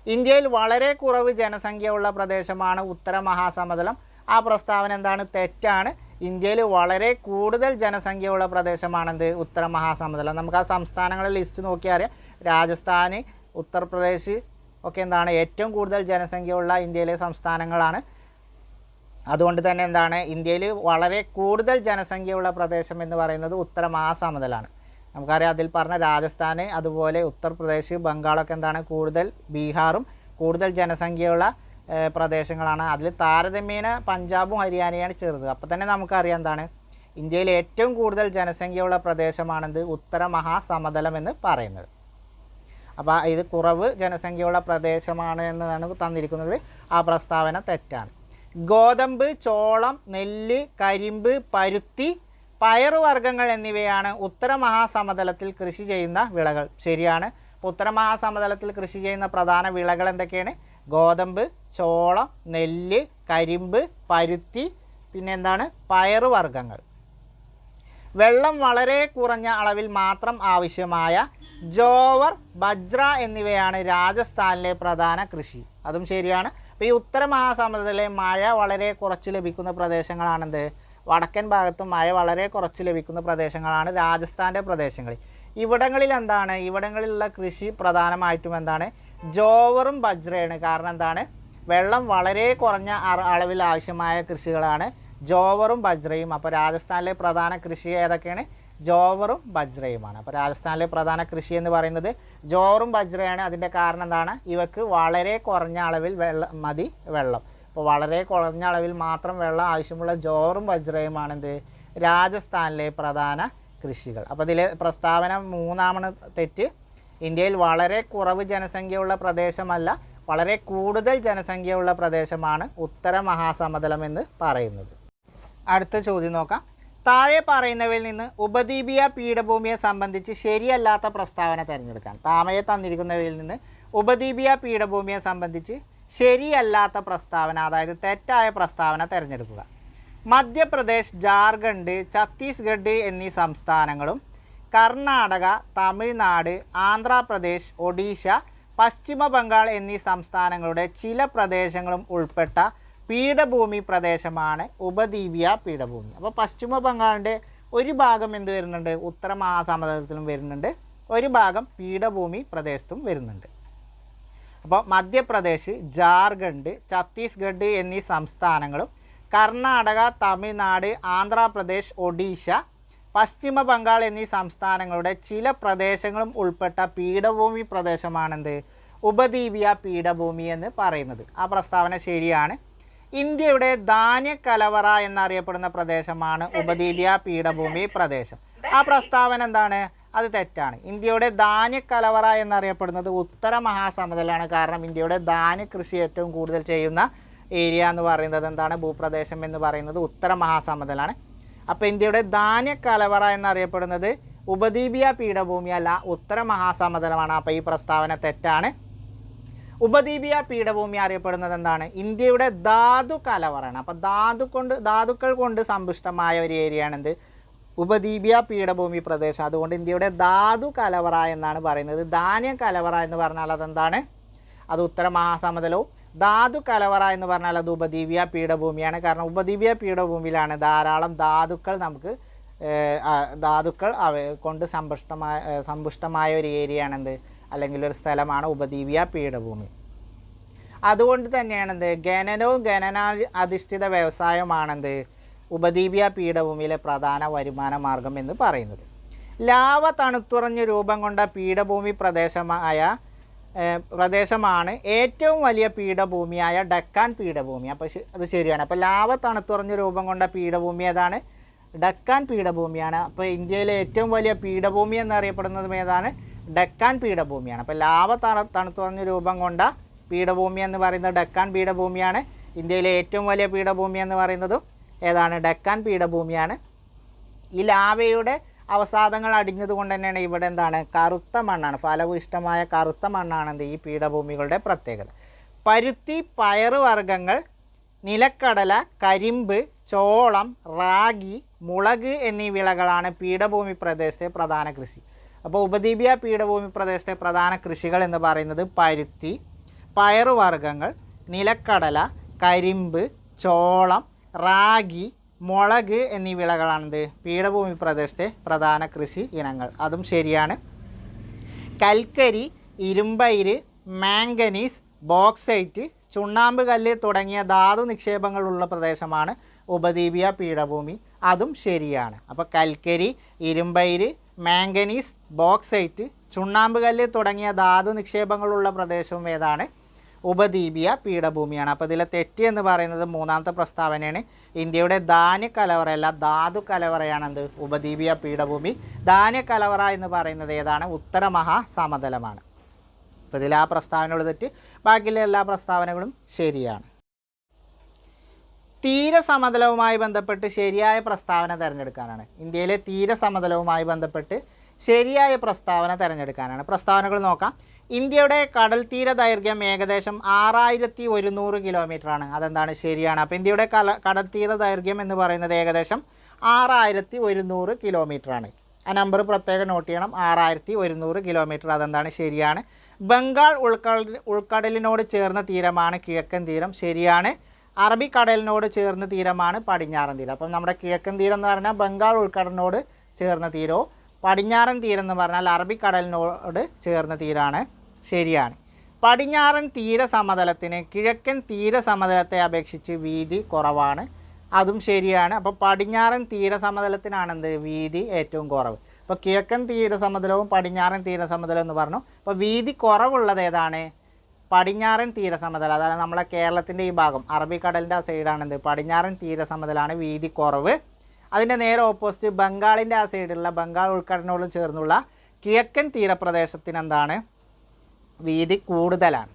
ഇന്ത്യയിൽ വളരെ കുറവ് ജനസംഖ്യയുള്ള പ്രദേശമാണ് ഉത്തര മഹാസമതലം. ആ പ്രസ്താവന എന്താണ്? തെറ്റാണ്. ഇന്ത്യയിൽ വളരെ കൂടുതൽ ജനസംഖ്യയുള്ള പ്രദേശമാണെന്ത്? ഉത്തര മഹാസമതലം. നമുക്ക് ആ സംസ്ഥാനങ്ങളുടെ ലിസ്റ്റ് നോക്കിയാൽ അറിയാം. രാജസ്ഥാൻ, ഉത്തർപ്രദേശ് ഒക്കെ എന്താണ് ഏറ്റവും കൂടുതൽ ജനസംഖ്യയുള്ള ഇന്ത്യയിലെ സംസ്ഥാനങ്ങളാണ്. അതുകൊണ്ട് തന്നെ എന്താണ് ഇന്ത്യയിൽ വളരെ കൂടുതൽ ജനസംഖ്യയുള്ള പ്രദേശം എന്ന് പറയുന്നത് ഉത്തര മഹാസമതലമാണ്. നമുക്കറിയാം അതിൽ പറഞ്ഞ രാജസ്ഥാൻ, അതുപോലെ ഉത്തർപ്രദേശ്, ബംഗാളൊക്കെ എന്താണ് കൂടുതൽ, ബീഹാറും കൂടുതൽ ജനസംഖ്യയുള്ള പ്രദേശങ്ങളാണ്. അതിൽ താരതമ്യേന പഞ്ചാബും ഹരിയാനയാണ് ചെറുത്. അപ്പോൾ തന്നെ നമുക്കറിയാം എന്താണ് ഇന്ത്യയിൽ ഏറ്റവും കൂടുതൽ ജനസംഖ്യയുള്ള പ്രദേശമാണെന്ത്? ഉത്തര മഹാസമതലം എന്ന് പറയുന്നത്. അപ്പോൾ ഇത് കുറവ് ജനസംഖ്യയുള്ള പ്രദേശമാണ് എന്നാണ് തന്നിരിക്കുന്നത്. ആ പ്രസ്താവന തെറ്റാണ്. ഗോതമ്പ്, ചോളം, നെല്ല്, കരിമ്പ്, പരുത്തി, പയറുവർഗ്ഗങ്ങൾ എന്നിവയാണ് ഉത്തര മഹാസമതലത്തിൽ കൃഷി ചെയ്യുന്ന വിളകൾ. ശരിയാണ്. ഉത്തര മഹാസമതലത്തിൽ കൃഷി ചെയ്യുന്ന പ്രധാന വിളകൾ എന്തൊക്കെയാണ്? ഗോതമ്പ്, ചോളം, നെല്ല്, കരിമ്പ്, പരുത്തി, പിന്നെ എന്താണ്? പയറുവർഗ്ഗങ്ങൾ. വെള്ളം വളരെ കുറഞ്ഞ അളവിൽ മാത്രം ആവശ്യമായ ജോവർ, ബജ്ര എന്നിവയാണ് രാജസ്ഥാനിലെ പ്രധാന കൃഷി. അതും ശരിയാണ്. അപ്പോൾ ഈ ഉത്തര മഹാസമതലത്തിലെ മഴ വളരെ കുറച്ച് ലഭിക്കുന്ന പ്രദേശങ്ങളാണെന്ത്? വടക്കൻ ഭാഗത്തും മഴ വളരെ കുറച്ച് ലഭിക്കുന്ന പ്രദേശങ്ങളാണ് രാജസ്ഥാൻ്റെ പ്രദേശങ്ങൾ. ഇവിടങ്ങളിൽ എന്താണ്? ഇവിടങ്ങളിലുള്ള കൃഷി പ്രധാനമായിട്ടും എന്താണ്? ജോവറും ബജ്രയാണ്. കാരണം എന്താണ്? വെള്ളം വളരെ കുറഞ്ഞ അളവിൽ ആവശ്യമായ കൃഷികളാണ് ജോവറും ബജ്രയും. അപ്പോൾ രാജസ്ഥാനിലെ പ്രധാന കൃഷി ഏതൊക്കെയാണ്? ജോവറും ബജ്രയുമാണ്. അപ്പോൾ രാജസ്ഥാനിലെ പ്രധാന കൃഷി എന്ന് പറയുന്നത് ജോവറും ബജ്രയാണ്. അതിൻ്റെ കാരണം എന്താണ്? ഇവക്ക് വളരെ കുറഞ്ഞ അളവിൽ വെള്ളം. അപ്പോൾ വളരെ കുറഞ്ഞ അളവിൽ മാത്രം വെള്ളം ആവശ്യമുള്ള ജോവറും ബജ്രയുമാണെന്ത്? രാജസ്ഥാനിലെ പ്രധാന കൃഷികൾ. അപ്പോൾ ഇതിലെ പ്രസ്താവന 3 തെറ്റ്. ഇന്ത്യയിൽ വളരെ കുറവ് ജനസംഖ്യയുള്ള പ്രദേശമല്ല, വളരെ കൂടുതൽ ജനസംഖ്യയുള്ള പ്രദേശമാണ് ഉത്തര മഹാസമതലം എന്ന് പറയുന്നത്. അടുത്ത ചോദ്യം നോക്കാം. താഴെ പറയുന്നവയിൽ നിന്ന് ഉപദ്വീപീയ പീഠഭൂമിയെ സംബന്ധിച്ച് ശരിയല്ലാത്ത പ്രസ്താവന തിരഞ്ഞെടുക്കാൻ. താഴെ തന്നിരിക്കുന്നവയിൽ നിന്ന് ഉപദ്വീപീയ പീഠഭൂമിയെ സംബന്ധിച്ച് ശരിയല്ലാത്ത പ്രസ്താവന, അതായത് തെറ്റായ പ്രസ്താവന തിരഞ്ഞെടുക്കുക. മധ്യപ്രദേശ്, ജാർഖണ്ഡ്, ഛത്തീസ്ഗഡ് എന്നീ സംസ്ഥാനങ്ങളും കർണാടക, തമിഴ്നാട്, ആന്ധ്രാപ്രദേശ്, ഒഡീഷ, പശ്ചിമ ബംഗാൾ എന്നീ സംസ്ഥാനങ്ങളുടെ ചില പ്രദേശങ്ങളും ഉൾപ്പെട്ട പീഠഭൂമി പ്രദേശമാണ് ഉപദ്വീപീയ പീഠഭൂമി. അപ്പോൾ പശ്ചിമ ബംഗാളിൻ്റെ ഒരു ഭാഗം എന്ത് വരുന്നുണ്ട്? ഉത്തര മഹാസമതലത്തിലും വരുന്നുണ്ട്, ഒരു ഭാഗം പീഠഭൂമി പ്രദേശത്തും വരുന്നുണ്ട്. അപ്പോൾ മധ്യപ്രദേശ്, ജാർഖണ്ഡ്, ഛത്തീസ്ഗഡ് എന്നീ സംസ്ഥാനങ്ങളും കർണാടക, തമിഴ്നാട്, ആന്ധ്രാപ്രദേശ്, ഒഡീഷ, പശ്ചിമ ബംഗാൾ എന്നീ സംസ്ഥാനങ്ങളുടെ ചില പ്രദേശങ്ങളും ഉൾപ്പെട്ട പീഠഭൂമി പ്രദേശമാണെന്ത്? ഉപദ്വീപീയ പീഠഭൂമി എന്ന് പറയുന്നത്. ആ പ്രസ്താവന ശരിയാണ്. ഇന്ത്യയുടെ ധാന്യക്കലവറ എന്നറിയപ്പെടുന്ന പ്രദേശമാണ് ഉപദ്വീപീയ പീഠഭൂമി പ്രദേശം. ആ പ്രസ്താവന എന്താണ്? അത് തെറ്റാണ്. ഇന്ത്യയുടെ ധാന്യക്കലവറ എന്നറിയപ്പെടുന്നത് ഉത്തര മഹാസമതലമാണ്. കാരണം ഇന്ത്യയുടെ ധാന്യകൃഷി ഏറ്റവും കൂടുതൽ ചെയ്യുന്ന ഏരിയ എന്ന് പറയുന്നത് എന്താണ്? ഭൂപ്രദേശം എന്ന് പറയുന്നത് ഉത്തര മഹാസമതലമാണ്. അപ്പോൾ ഇന്ത്യയുടെ ധാന്യക്കലവറ എന്നറിയപ്പെടുന്നത് ഉപദ്വീപീയ പീഠഭൂമി അല്ല, ഉത്തര മഹാസമതലമാണ്. അപ്പോൾ ഈ പ്രസ്താവന തെറ്റാണ്. ഉപദ്വീപീയ പീഠഭൂമി അറിയപ്പെടുന്നത് എന്താണ്? ഇന്ത്യയുടെ ധാതു കലവറയാണ്. അപ്പോൾ ധാതുക്കൾ കൊണ്ട് സമ്പുഷ്ടമായ ഒരു ഏരിയയാണെന്ത്? ഉപദ്വീപീയ പീഠഭൂമി പ്രദേശം. അതുകൊണ്ട് ഇന്ത്യയുടെ ധാതു കലവറ എന്നാണ് പറയുന്നത്. ധാന്യ കലവറ എന്ന് പറഞ്ഞാൽ അതെന്താണ്? അത് ഉത്തര മഹാസമതലവും. ധാതു കലവറ എന്ന് പറഞ്ഞാൽ അത് ഉപദ്വീപീയ പീഠഭൂമിയാണ്. കാരണം ഉപദ്വീപീയ പീഠഭൂമിയിലാണ് ധാരാളം ധാതുക്കൾ കൊണ്ട് സമ്പുഷ്ടമായ ഒരു ഏരിയയാണെന്ത്? അല്ലെങ്കിൽ ഒരു സ്ഥലമാണ് ഉപദ്വീപീയ പീഠഭൂമി. അതുകൊണ്ട് തന്നെയാണെന്ത്? ഖനനവും ഖനനാധിഷ്ഠിത വ്യവസായമാണെന്ത്? ഉപദ്വീപീയ പീഠഭൂമിയിലെ പ്രധാന വരുമാന മാർഗം എന്ന് പറയുന്നത്. ലാവ തണുത്തുറഞ്ഞ് രൂപം കൊണ്ട പീഠഭൂമി പ്രദേശമാണ് ഏറ്റവും വലിയ പീഠഭൂമിയായ ഡക്കാൻ പീഠഭൂമി. അപ്പോൾ അത് ശരിയാണ്. അപ്പോൾ ലാവ തണുത്തുറഞ്ഞ് രൂപം കൊണ്ട പീഠഭൂമി ഏതാണ്? ഡക്കാൻ പീഠഭൂമിയാണ്. അപ്പോൾ ഇന്ത്യയിലെ ഏറ്റവും വലിയ പീഠഭൂമി എന്നറിയപ്പെടുന്നതും ഏതാണ്? ഡക്കാൻ പീഠഭൂമിയാണ്. അപ്പോൾ ലാവ തണുത്തുറഞ്ഞ് രൂപം കൊണ്ട പീഠഭൂമി എന്ന് പറയുന്നത് ഡക്കാൻ പീഠഭൂമിയാണ്. ഇന്ത്യയിലെ ഏറ്റവും വലിയ പീഠഭൂമി എന്ന് പറയുന്നതും ഏതാണ്? ഡക്കാൻ പീഠഭൂമിയാണ്. ഈ ലാവയുടെ അവസാദങ്ങൾ അടിഞ്ഞതുകൊണ്ട് തന്നെയാണ് ഇവിടെ എന്താണ്? കറുത്ത മണ്ണാണ്, ഫലഭൂയിഷ്ടമായ കറുത്ത മണ്ണാണ് ഈ പീഠഭൂമികളുടെ പ്രത്യേകത. പരുത്തി, പയറ് വർഗ്ഗങ്ങൾ, നിലക്കടല, കരിമ്പ്, ചോളം, റാഗി, മുളക് എന്നീ വിളകളാണ് പീഠഭൂമി പ്രദേശത്തെ പ്രധാന കൃഷി. അപ്പോൾ ഉപദ്വീപീയ പീഠഭൂമി പ്രദേശത്തെ പ്രധാന കൃഷികൾ എന്ന് പറയുന്നത് പരുത്തി, പയറ് വർഗ്ഗങ്ങൾ, നിലക്കടല, കരിമ്പ്, ചോളം, റാഗി, മുളക് എന്നീ വിളകളാണിത് പീഠഭൂമി പ്രദേശത്തെ പ്രധാന കൃഷി ഇനങ്ങൾ. അതും ശരിയാണ്. കൽക്കരി, ഇരുമ്പയിര്, മാംഗനീസ്, ബോക്സൈറ്റ്, ചുണ്ണാമ്പ് കല്ല് തുടങ്ങിയ ധാതു നിക്ഷേപങ്ങളുള്ള പ്രദേശമാണ് ഉപദ്വീപീയ പീഠഭൂമി. അതും ശരിയാണ്. അപ്പോൾ കൽക്കരി, ഇരുമ്പയിര്, മാംഗനീസ്, ബോക്സൈറ്റ്, ചുണ്ണാമ്പ് കല്ല് തുടങ്ങിയ ധാതു നിക്ഷേപങ്ങളുള്ള പ്രദേശവും ഏതാണ്? ഉപദ്വീപീയ പീഠഭൂമിയാണ്. അപ്പോൾ ഇതിലെ തെറ്റ് എന്ന് പറയുന്നത് മൂന്നാമത്തെ പ്രസ്താവനയാണ്. ഇന്ത്യയുടെ ധാന്യ കലവറയല്ല, ധാതു കലവറയാണെന്ത്? ഉപദ്വീപീയ പീഠഭൂമി. ധാന്യ കലവറ എന്ന് പറയുന്നത് ഏതാണ്? ഉത്തര മഹാസമതലമാണ്. അപ്പോൾ ഇതിൽ ആ പ്രസ്താവനകൾ തെറ്റ്, ബാക്കിയുള്ള എല്ലാ പ്രസ്താവനകളും ശരിയാണ്. തീരസമതലവുമായി ബന്ധപ്പെട്ട് ശരിയായ പ്രസ്താവന തിരഞ്ഞെടുക്കാനാണ്. ഇന്ത്യയിലെ തീരസമതലവുമായി ബന്ധപ്പെട്ട് ശരിയായ പ്രസ്താവന തിരഞ്ഞെടുക്കാനാണ്. പ്രസ്താവനകൾ നോക്കാം. ഇന്ത്യയുടെ കടൽ തീര ദൈർഘ്യം ഏകദേശം 6100 കിലോമീറ്ററാണ്. അതെന്താണ്? ശരിയാണ്. അപ്പോൾ ഇന്ത്യയുടെ കടൽ തീര ദൈർഘ്യം എന്ന് പറയുന്നത് ഏകദേശം 6100 കിലോമീറ്ററാണ്. ആ നമ്പർ പ്രത്യേകം നോട്ട് ചെയ്യണം. 6100 കിലോമീറ്റർ. അതെന്താണ്? ശരിയാണ്. ബംഗാൾ ഉൾക്കടലിനോട് ചേർന്ന തീരമാണ് കിഴക്കൻ തീരം. ശരിയാണ്. അറബിക്കടലിനോട് ചേർന്ന തീരമാണ് പടിഞ്ഞാറൻ തീരം. അപ്പം നമ്മുടെ കിഴക്കൻ തീരം എന്ന് പറഞ്ഞാൽ ബംഗാൾ ഉൾക്കടലിനോട് ചേർന്ന തീരവും പടിഞ്ഞാറൻ തീരം എന്ന് പറഞ്ഞാൽ അറബിക്കടലിനോട് ചേർന്ന തീരമാണ്. ശരിയാണ്. പടിഞ്ഞാറൻ തീരസമതലത്തിന് കിഴക്കൻ തീരസമതലത്തെ അപേക്ഷിച്ച് വീതി കുറവാണ്. അതും ശരിയാണ്. അപ്പോൾ പടിഞ്ഞാറൻ തീരസമതലത്തിനാണെന്ത്? വീതി ഏറ്റവും കുറവ്. അപ്പോൾ കിഴക്കൻ തീരസമതലവും പടിഞ്ഞാറൻ തീരസമതലം എന്ന് പറഞ്ഞു. അപ്പോൾ വീതി കുറവുള്ളത് ഏതാണ്? പടിഞ്ഞാറൻ തീരസമതലം. അതായത് നമ്മളെ കേരളത്തിൻ്റെ ഈ ഭാഗം അറബിക്കടലിൻ്റെ ആ സൈഡാണെന്ത്? പടിഞ്ഞാറൻ തീരസമതലമാണ് വീതി കുറവ്. അതിൻ്റെ നേരെ ഓപ്പോസിറ്റ് ബംഗാളിൻ്റെ ആ സൈഡിലുള്ള ബംഗാൾ ഉൾക്കടലിനോട് ചേർന്നുള്ള കിഴക്കൻ തീരപ്രദേശത്തിന് എന്താണ്? വീതി കൂടുതലാണ്.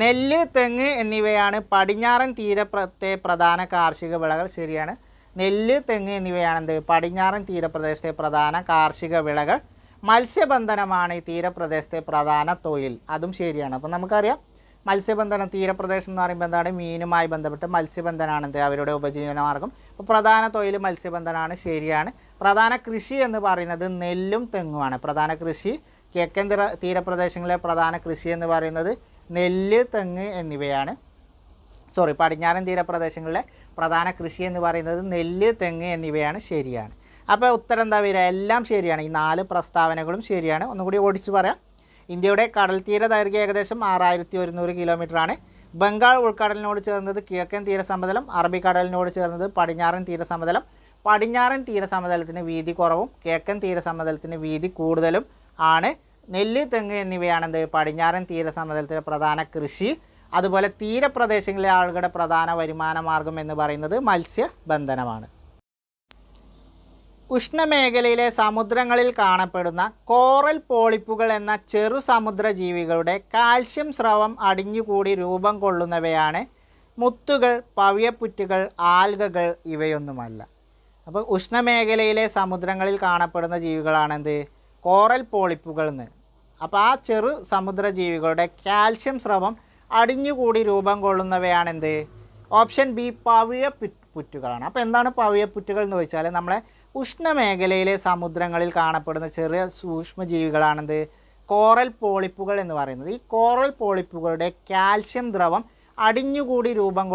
നെല്ല്, തെങ്ങ് എന്നിവയാണ് പടിഞ്ഞാറൻ തീരത്തെ പ്രധാന കാർഷിക വിളകൾ. ശരിയാണ്. നെല്ല്, തെങ്ങ് എന്നിവയാണെന്ത്? പടിഞ്ഞാറൻ തീരപ്രദേശത്തെ പ്രധാന കാർഷിക വിളകൾ. മത്സ്യബന്ധനമാണ് ഈ തീരപ്രദേശത്തെ പ്രധാന തൊഴിൽ. അതും ശരിയാണ്. അപ്പോൾ നമുക്കറിയാം മത്സ്യബന്ധനം, തീരപ്രദേശം എന്ന് പറയുമ്പോൾ എന്താണ്? മീനുമായി ബന്ധപ്പെട്ട് മത്സ്യബന്ധനമാണെന്ത്? അവരുടെ ഉപജീവന മാർഗം. അപ്പോൾ പ്രധാന തൊഴിൽ മത്സ്യബന്ധനമാണ്. ശരിയാണ്. പ്രധാന കൃഷി എന്ന് പറയുന്നത് നെല്ലും തെങ്ങുമാണ്. പ്രധാന കൃഷി കിഴക്കൻ തീരപ്രദേശങ്ങളിലെ പ്രധാന കൃഷി എന്ന് പറയുന്നത് നെല്ല്, തെങ്ങ് എന്നിവയാണ്. പടിഞ്ഞാറൻ തീരപ്രദേശങ്ങളിലെ പ്രധാന കൃഷി എന്ന് പറയുന്നത് നെല്ല്, തെങ്ങ് എന്നിവയാണ്. ശരിയാണ്. അപ്പോൾ ഉത്തരം എന്താ വരിക? എല്ലാം ശരിയാണ്. ഈ 4 പ്രസ്താവനകളും ശരിയാണ്. ഒന്നുകൂടി ഓടിച്ച് പറയാം. ഇന്ത്യയുടെ കടൽ തീര ദൈർഘ്യം ഏകദേശം 6100 കിലോമീറ്ററാണ്. ബംഗാൾ ഉൾക്കടലിനോട് ചേർന്നത് കിഴക്കൻ തീരസമതലം, അറബിക്കടലിനോട് ചേർന്നത് പടിഞ്ഞാറൻ തീരസമതലം. പടിഞ്ഞാറൻ തീരസമതലത്തിന് വീതി കുറവും കിഴക്കൻ തീരസമതലത്തിന് വീതി കൂടുതലും ആണ്. നെല്ല്, തെങ്ങ് എന്നിവയാണെന്ത്? പടിഞ്ഞാറൻ തീരസമതലത്തിലെ പ്രധാന കൃഷി. അതുപോലെ തീരപ്രദേശങ്ങളിലെ ആളുകളുടെ പ്രധാന വരുമാന മാർഗം എന്ന് പറയുന്നത് മത്സ്യബന്ധനമാണ്. ഉഷ്ണമേഖലയിലെ സമുദ്രങ്ങളിൽ കാണപ്പെടുന്ന കോറൽ പോളിപ്പുകൾ എന്ന ചെറു സമുദ്ര ജീവികളുടെ കാൽസ്യം സ്രവം അടിഞ്ഞുകൂടി രൂപം കൊള്ളുന്നവയാണ് മുത്തുകൾ, പവിഴപ്പുറ്റുകൾ, ആൽഗകൾ ഇവയൊന്നുമല്ല. അപ്പോൾ ഉഷ്ണമേഖലയിലെ സമുദ്രങ്ങളിൽ കാണപ്പെടുന്ന ജീവികളാണെന്ത്? കോറൽ പോളിപ്പുകൾ എന്ന്. അപ്പോൾ ആ ചെറു സമുദ്ര ജീവികളുടെ കാൽസ്യം സ്രവം അടിഞ്ഞുകൂടി രൂപം കൊള്ളുന്നവയാണെന്ത്? Option B, പവിഴപ്പുറ്റുകളാണ്. അപ്പോൾ എന്താണ് പവിഴപ്പുറ്റുകൾ എന്ന് ചോദിച്ചാൽ നമ്മളെ ഉഷ്ണമേഖലയിലെ സമുദ്രങ്ങളിൽ കാണപ്പെടുന്ന ചെറിയ സൂക്ഷ്മജീവികളാണെന്ത്? കോറൽ പോളിപ്പുകൾ എന്ന് പറയുന്നത്. ഈ കോറൽ പോളിപ്പുകളുടെ കാൽസ്യം ദ്രവം അടിഞ്ഞുകൂടി രൂപം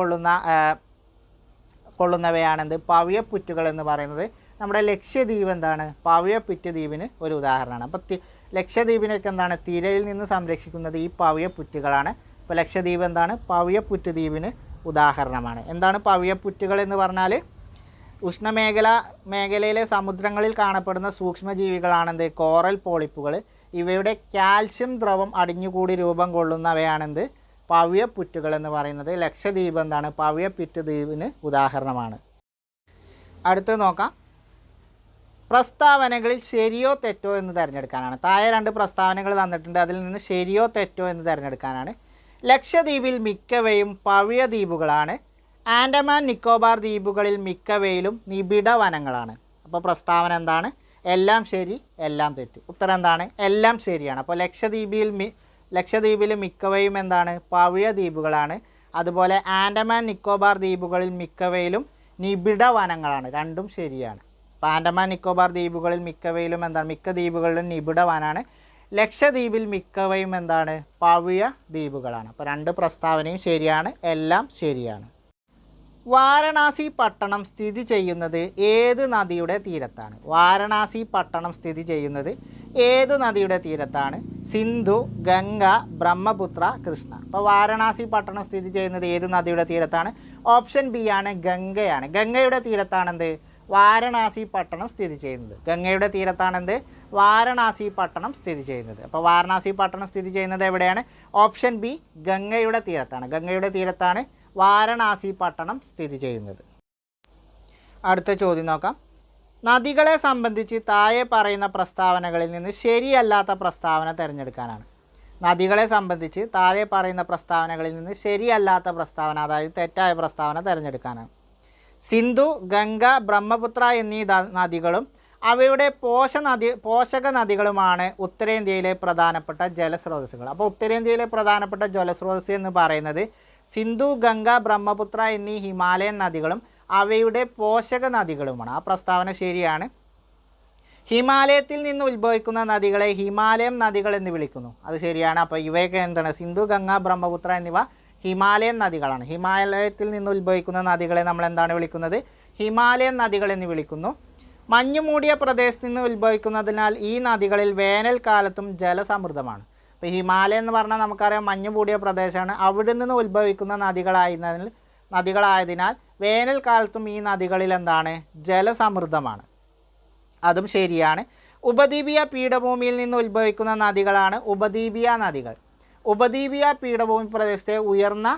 കൊള്ളുന്നവയാണെന്ത്? പവിഴപ്പുറ്റുകൾ എന്ന് പറയുന്നത്. നമ്മുടെ ലക്ഷദ്വീപ് എന്താണ്? പവിഴപ്പുറ്റ് ദ്വീപിന് ഒരു ഉദാഹരണമാണ്. അപ്പോൾ ലക്ഷദ്വീപിനൊക്കെ എന്താണ്? തിരയിൽ നിന്ന് സംരക്ഷിക്കുന്നത് ഈ പവിഴപ്പുറ്റുകളാണ്. അപ്പോൾ ലക്ഷദ്വീപ് എന്താണ്? പവിഴപ്പുറ്റ് ദ്വീപിന് ഉദാഹരണമാണ്. എന്താണ് പവിഴപ്പുറ്റുകൾ എന്ന് പറഞ്ഞാൽ? മേഖലയിലെ സമുദ്രങ്ങളിൽ കാണപ്പെടുന്ന സൂക്ഷ്മജീവികളാണെന്ത് കോറൽ പോളിപ്പുകൾ. ഇവയുടെ കാൽസ്യം ദ്രവം അടിഞ്ഞുകൂടി രൂപം കൊള്ളുന്നവയാണെന്ത് പവിഴപ്പുറ്റുകൾ എന്ന് പറയുന്നത്. ലക്ഷദ്വീപ് എന്താണ് പവിഴപ്പുറ്റ് ദ്വീപിന് ഉദാഹരണമാണ്. അടുത്ത് നോക്കാം, പ്രസ്താവനകളിൽ ശരിയോ തെറ്റോ എന്ന് തിരഞ്ഞെടുക്കാനാണ്. താഴെ 2 പ്രസ്താവനകൾ തന്നിട്ടുണ്ട്, അതിൽ നിന്ന് ശരിയോ തെറ്റോ എന്ന് തിരഞ്ഞെടുക്കാനാണ്. ലക്ഷദ്വീപിൽ മിക്കവയും പവിഴ ദ്വീപുകളാണ്. ആൻഡമാൻ നിക്കോബാർ ദ്വീപുകളിൽ മിക്കവയിലും നിബിഡ വനങ്ങളാണ്. അപ്പോൾ പ്രസ്താവന എന്താണ്? എല്ലാം ശരി എല്ലാം തെറ്റ്. ഉത്തരം എന്താണ്? എല്ലാം ശരിയാണ്. അപ്പോൾ ലക്ഷദ്വീപിൽ മിക്കവയും എന്താണ് പവിഴ ദ്വീപുകളാണ്. അതുപോലെ ആൻഡമാൻ നിക്കോബാർ ദ്വീപുകളിൽ മിക്കവയിലും നിബിഡ വനങ്ങളാണ്. രണ്ടും ശരിയാണ്. അപ്പോൾ ആൻഡമാൻ നിക്കോബാർ ദ്വീപുകളിൽ മിക്കവയിലും എന്താണ് മിക്ക ദ്വീപുകളിലും നിബിഡ വനാണ്. ലക്ഷദ്വീപിൽ മിക്കവയും എന്താണ് പവിഴ ദ്വീപുകളാണ്. അപ്പോൾ 2 പ്രസ്താവനയും ശരിയാണ്, എല്ലാം ശരിയാണ്. വാരണാസി പട്ടണം സ്ഥിതി ചെയ്യുന്നത് ഏത് നദിയുടെ തീരത്താണ്? വാരണാസി പട്ടണം സ്ഥിതി ചെയ്യുന്നത് ഏത് നദിയുടെ തീരത്താണ്? സിന്ധു, ഗംഗ, ബ്രഹ്മപുത്ര, കൃഷ്ണ. അപ്പോൾ വാരണാസി പട്ടണം സ്ഥിതി ചെയ്യുന്നത് ഏത് നദിയുടെ തീരത്താണ്? ഓപ്ഷൻ ബി ആണ്, ഗംഗയാണ്. ഗംഗയുടെ തീരത്താണെന്ത് വാരണാസി പട്ടണം സ്ഥിതി ചെയ്യുന്നത്. ഗംഗയുടെ തീരത്താണെന്ത് വാരണാസി പട്ടണം സ്ഥിതി ചെയ്യുന്നത്. അപ്പോൾ വാരണാസി പട്ടണം സ്ഥിതി ചെയ്യുന്നത് എവിടെയാണ്? ഓപ്ഷൻ ബി ഗംഗയുടെ തീരത്താണ്. ഗംഗയുടെ തീരത്താണ് വാരണാസി പട്ടണം സ്ഥിതി ചെയ്യുന്നത്. അടുത്ത ചോദ്യം നോക്കാം. നദികളെ സംബന്ധിച്ച് താഴെ പറയുന്ന പ്രസ്താവനകളിൽ നിന്ന് ശരിയല്ലാത്ത പ്രസ്താവന തിരഞ്ഞെടുക്കാനാണ്. നദികളെ സംബന്ധിച്ച് താഴെ പറയുന്ന പ്രസ്താവനകളിൽ നിന്ന് ശരിയല്ലാത്ത പ്രസ്താവന, അതായത് തെറ്റായ പ്രസ്താവന തിരഞ്ഞെടുക്കാനാണ്. സിന്ധു, ഗംഗ, ബ്രഹ്മപുത്ര എന്നീ നദികളും അവയുടെ പോഷക നദികളുമാണ് ഉത്തരേന്ത്യയിലെ പ്രധാനപ്പെട്ട ജലസ്രോതസ്സുകൾ. അപ്പോൾ ഉത്തരേന്ത്യയിലെ പ്രധാനപ്പെട്ട ജലസ്രോതസ്സ് എന്ന് പറയുന്നത് സിന്ധു, ഗംഗ, ബ്രഹ്മപുത്ര എന്നീ ഹിമാലയൻ നദികളും അവയുടെ പോഷക നദികളുമാണ്. ആ പ്രസ്താവന ശരിയാണ്. ഹിമാലയത്തിൽ നിന്ന് ഉത്ഭവിക്കുന്ന നദികളെ ഹിമാലയം നദികൾ എന്ന് വിളിക്കുന്നു. അത് ശരിയാണ്. അപ്പോൾ ഇവയൊക്കെ എന്താണ്? സിന്ധു, ഗംഗ, ബ്രഹ്മപുത്ര എന്നിവ ഹിമാലയൻ നദികളാണ്. ഹിമാലയത്തിൽ നിന്ന് ഉത്ഭവിക്കുന്ന നദികളെ നമ്മൾ എന്താണ് വിളിക്കുന്നത്? ഹിമാലയൻ നദികൾ എന്ന് വിളിക്കുന്നു. മഞ്ഞു മൂടിയ പ്രദേശത്ത് നിന്ന് ഉത്ഭവിക്കുന്നതിനാൽ ഈ നദികളിൽ വേനൽക്കാലത്തും ജലസമൃദ്ധമാണ്. ഇപ്പോൾ ഹിമാലയം എന്ന് പറഞ്ഞാൽ നമുക്കറിയാം മഞ്ഞു മൂടിയ പ്രദേശമാണ്. അവിടെ നിന്ന് ഉത്ഭവിക്കുന്ന നദികളായതിനാൽ വേനൽക്കാലത്തും ഈ നദികളിൽ എന്താണ് ജലസമൃദ്ധമാണ്. അതും ശരിയാണ്. ഉപദ്വീപീയ പീഠഭൂമിയിൽ നിന്ന് ഉത്ഭവിക്കുന്ന നദികളാണ് ഉപദ്വീപീയ നദികൾ. ഉപദ്വീപീയ പീഠഭൂമി പ്രദേശത്തെ ഉയർന്ന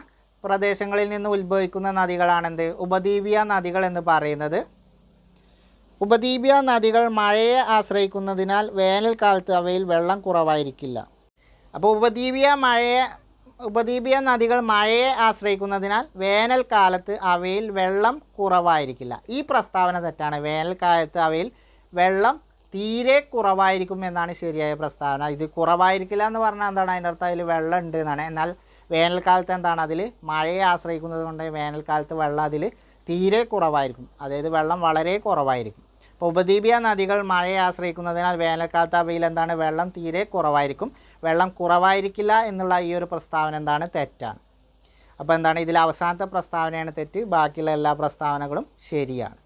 പ്രദേശങ്ങളിൽ നിന്ന് ഉത്ഭവിക്കുന്ന നദികളാണെന്ത് ഉപദ്വീപീയ നദികൾ എന്ന് പറയുന്നത്. ഉപദ്വീപീയ നദികൾ മഴയെ ആശ്രയിക്കുന്നതിനാൽ വേനൽക്കാലത്ത് അവയിൽ വെള്ളം കുറവായിരിക്കില്ല. അപ്പോൾ ഉപദ്വീപീയ നദികൾ മഴയെ ആശ്രയിക്കുന്നതിനാൽ വേനൽക്കാലത്ത് അവയിൽ വെള്ളം കുറവായിരിക്കില്ല. ഈ പ്രസ്താവന തെറ്റാണ്. വേനൽക്കാലത്ത് അവയിൽ വെള്ളം തീരെ കുറവായിരിക്കും എന്നാണ് ശരിയായ പ്രസ്താവന. ഇത് കുറവായിരിക്കില്ല എന്ന് പറഞ്ഞാൽ എന്താണ്? അതിൻ്റെ അർത്ഥം അതിൽ വെള്ളം ഉണ്ട് എന്നാണ്. എന്നാൽ വേനൽക്കാലത്ത് എന്താണ്? അതിൽ മഴയെ ആശ്രയിക്കുന്നത് കൊണ്ട് വേനൽക്കാലത്ത് വെള്ളം അതിൽ തീരെ കുറവായിരിക്കും. അതായത് വെള്ളം വളരെ കുറവായിരിക്കും. അപ്പോൾ ഉപദ്വീപീയ നദികൾ മഴയെ ആശ്രയിക്കുന്നതിനാൽ വേനൽക്കാലത്ത് അവയിൽ എന്താണ് വെള്ളം തീരെ കുറവായിരിക്കും. വെള്ളം കുറവായിരിക്കില്ല എന്നുള്ള ഈ ഒരു പ്രസ്താവന എന്താണ്? തെറ്റാണ്. അപ്പോൾ എന്താണ്? ഇതിൽ അവസാനത്തെ പ്രസ്താവനയാണ് തെറ്റ്. ബാക്കിയുള്ള എല്ലാ പ്രസ്താവനകളും ശരിയാണ്.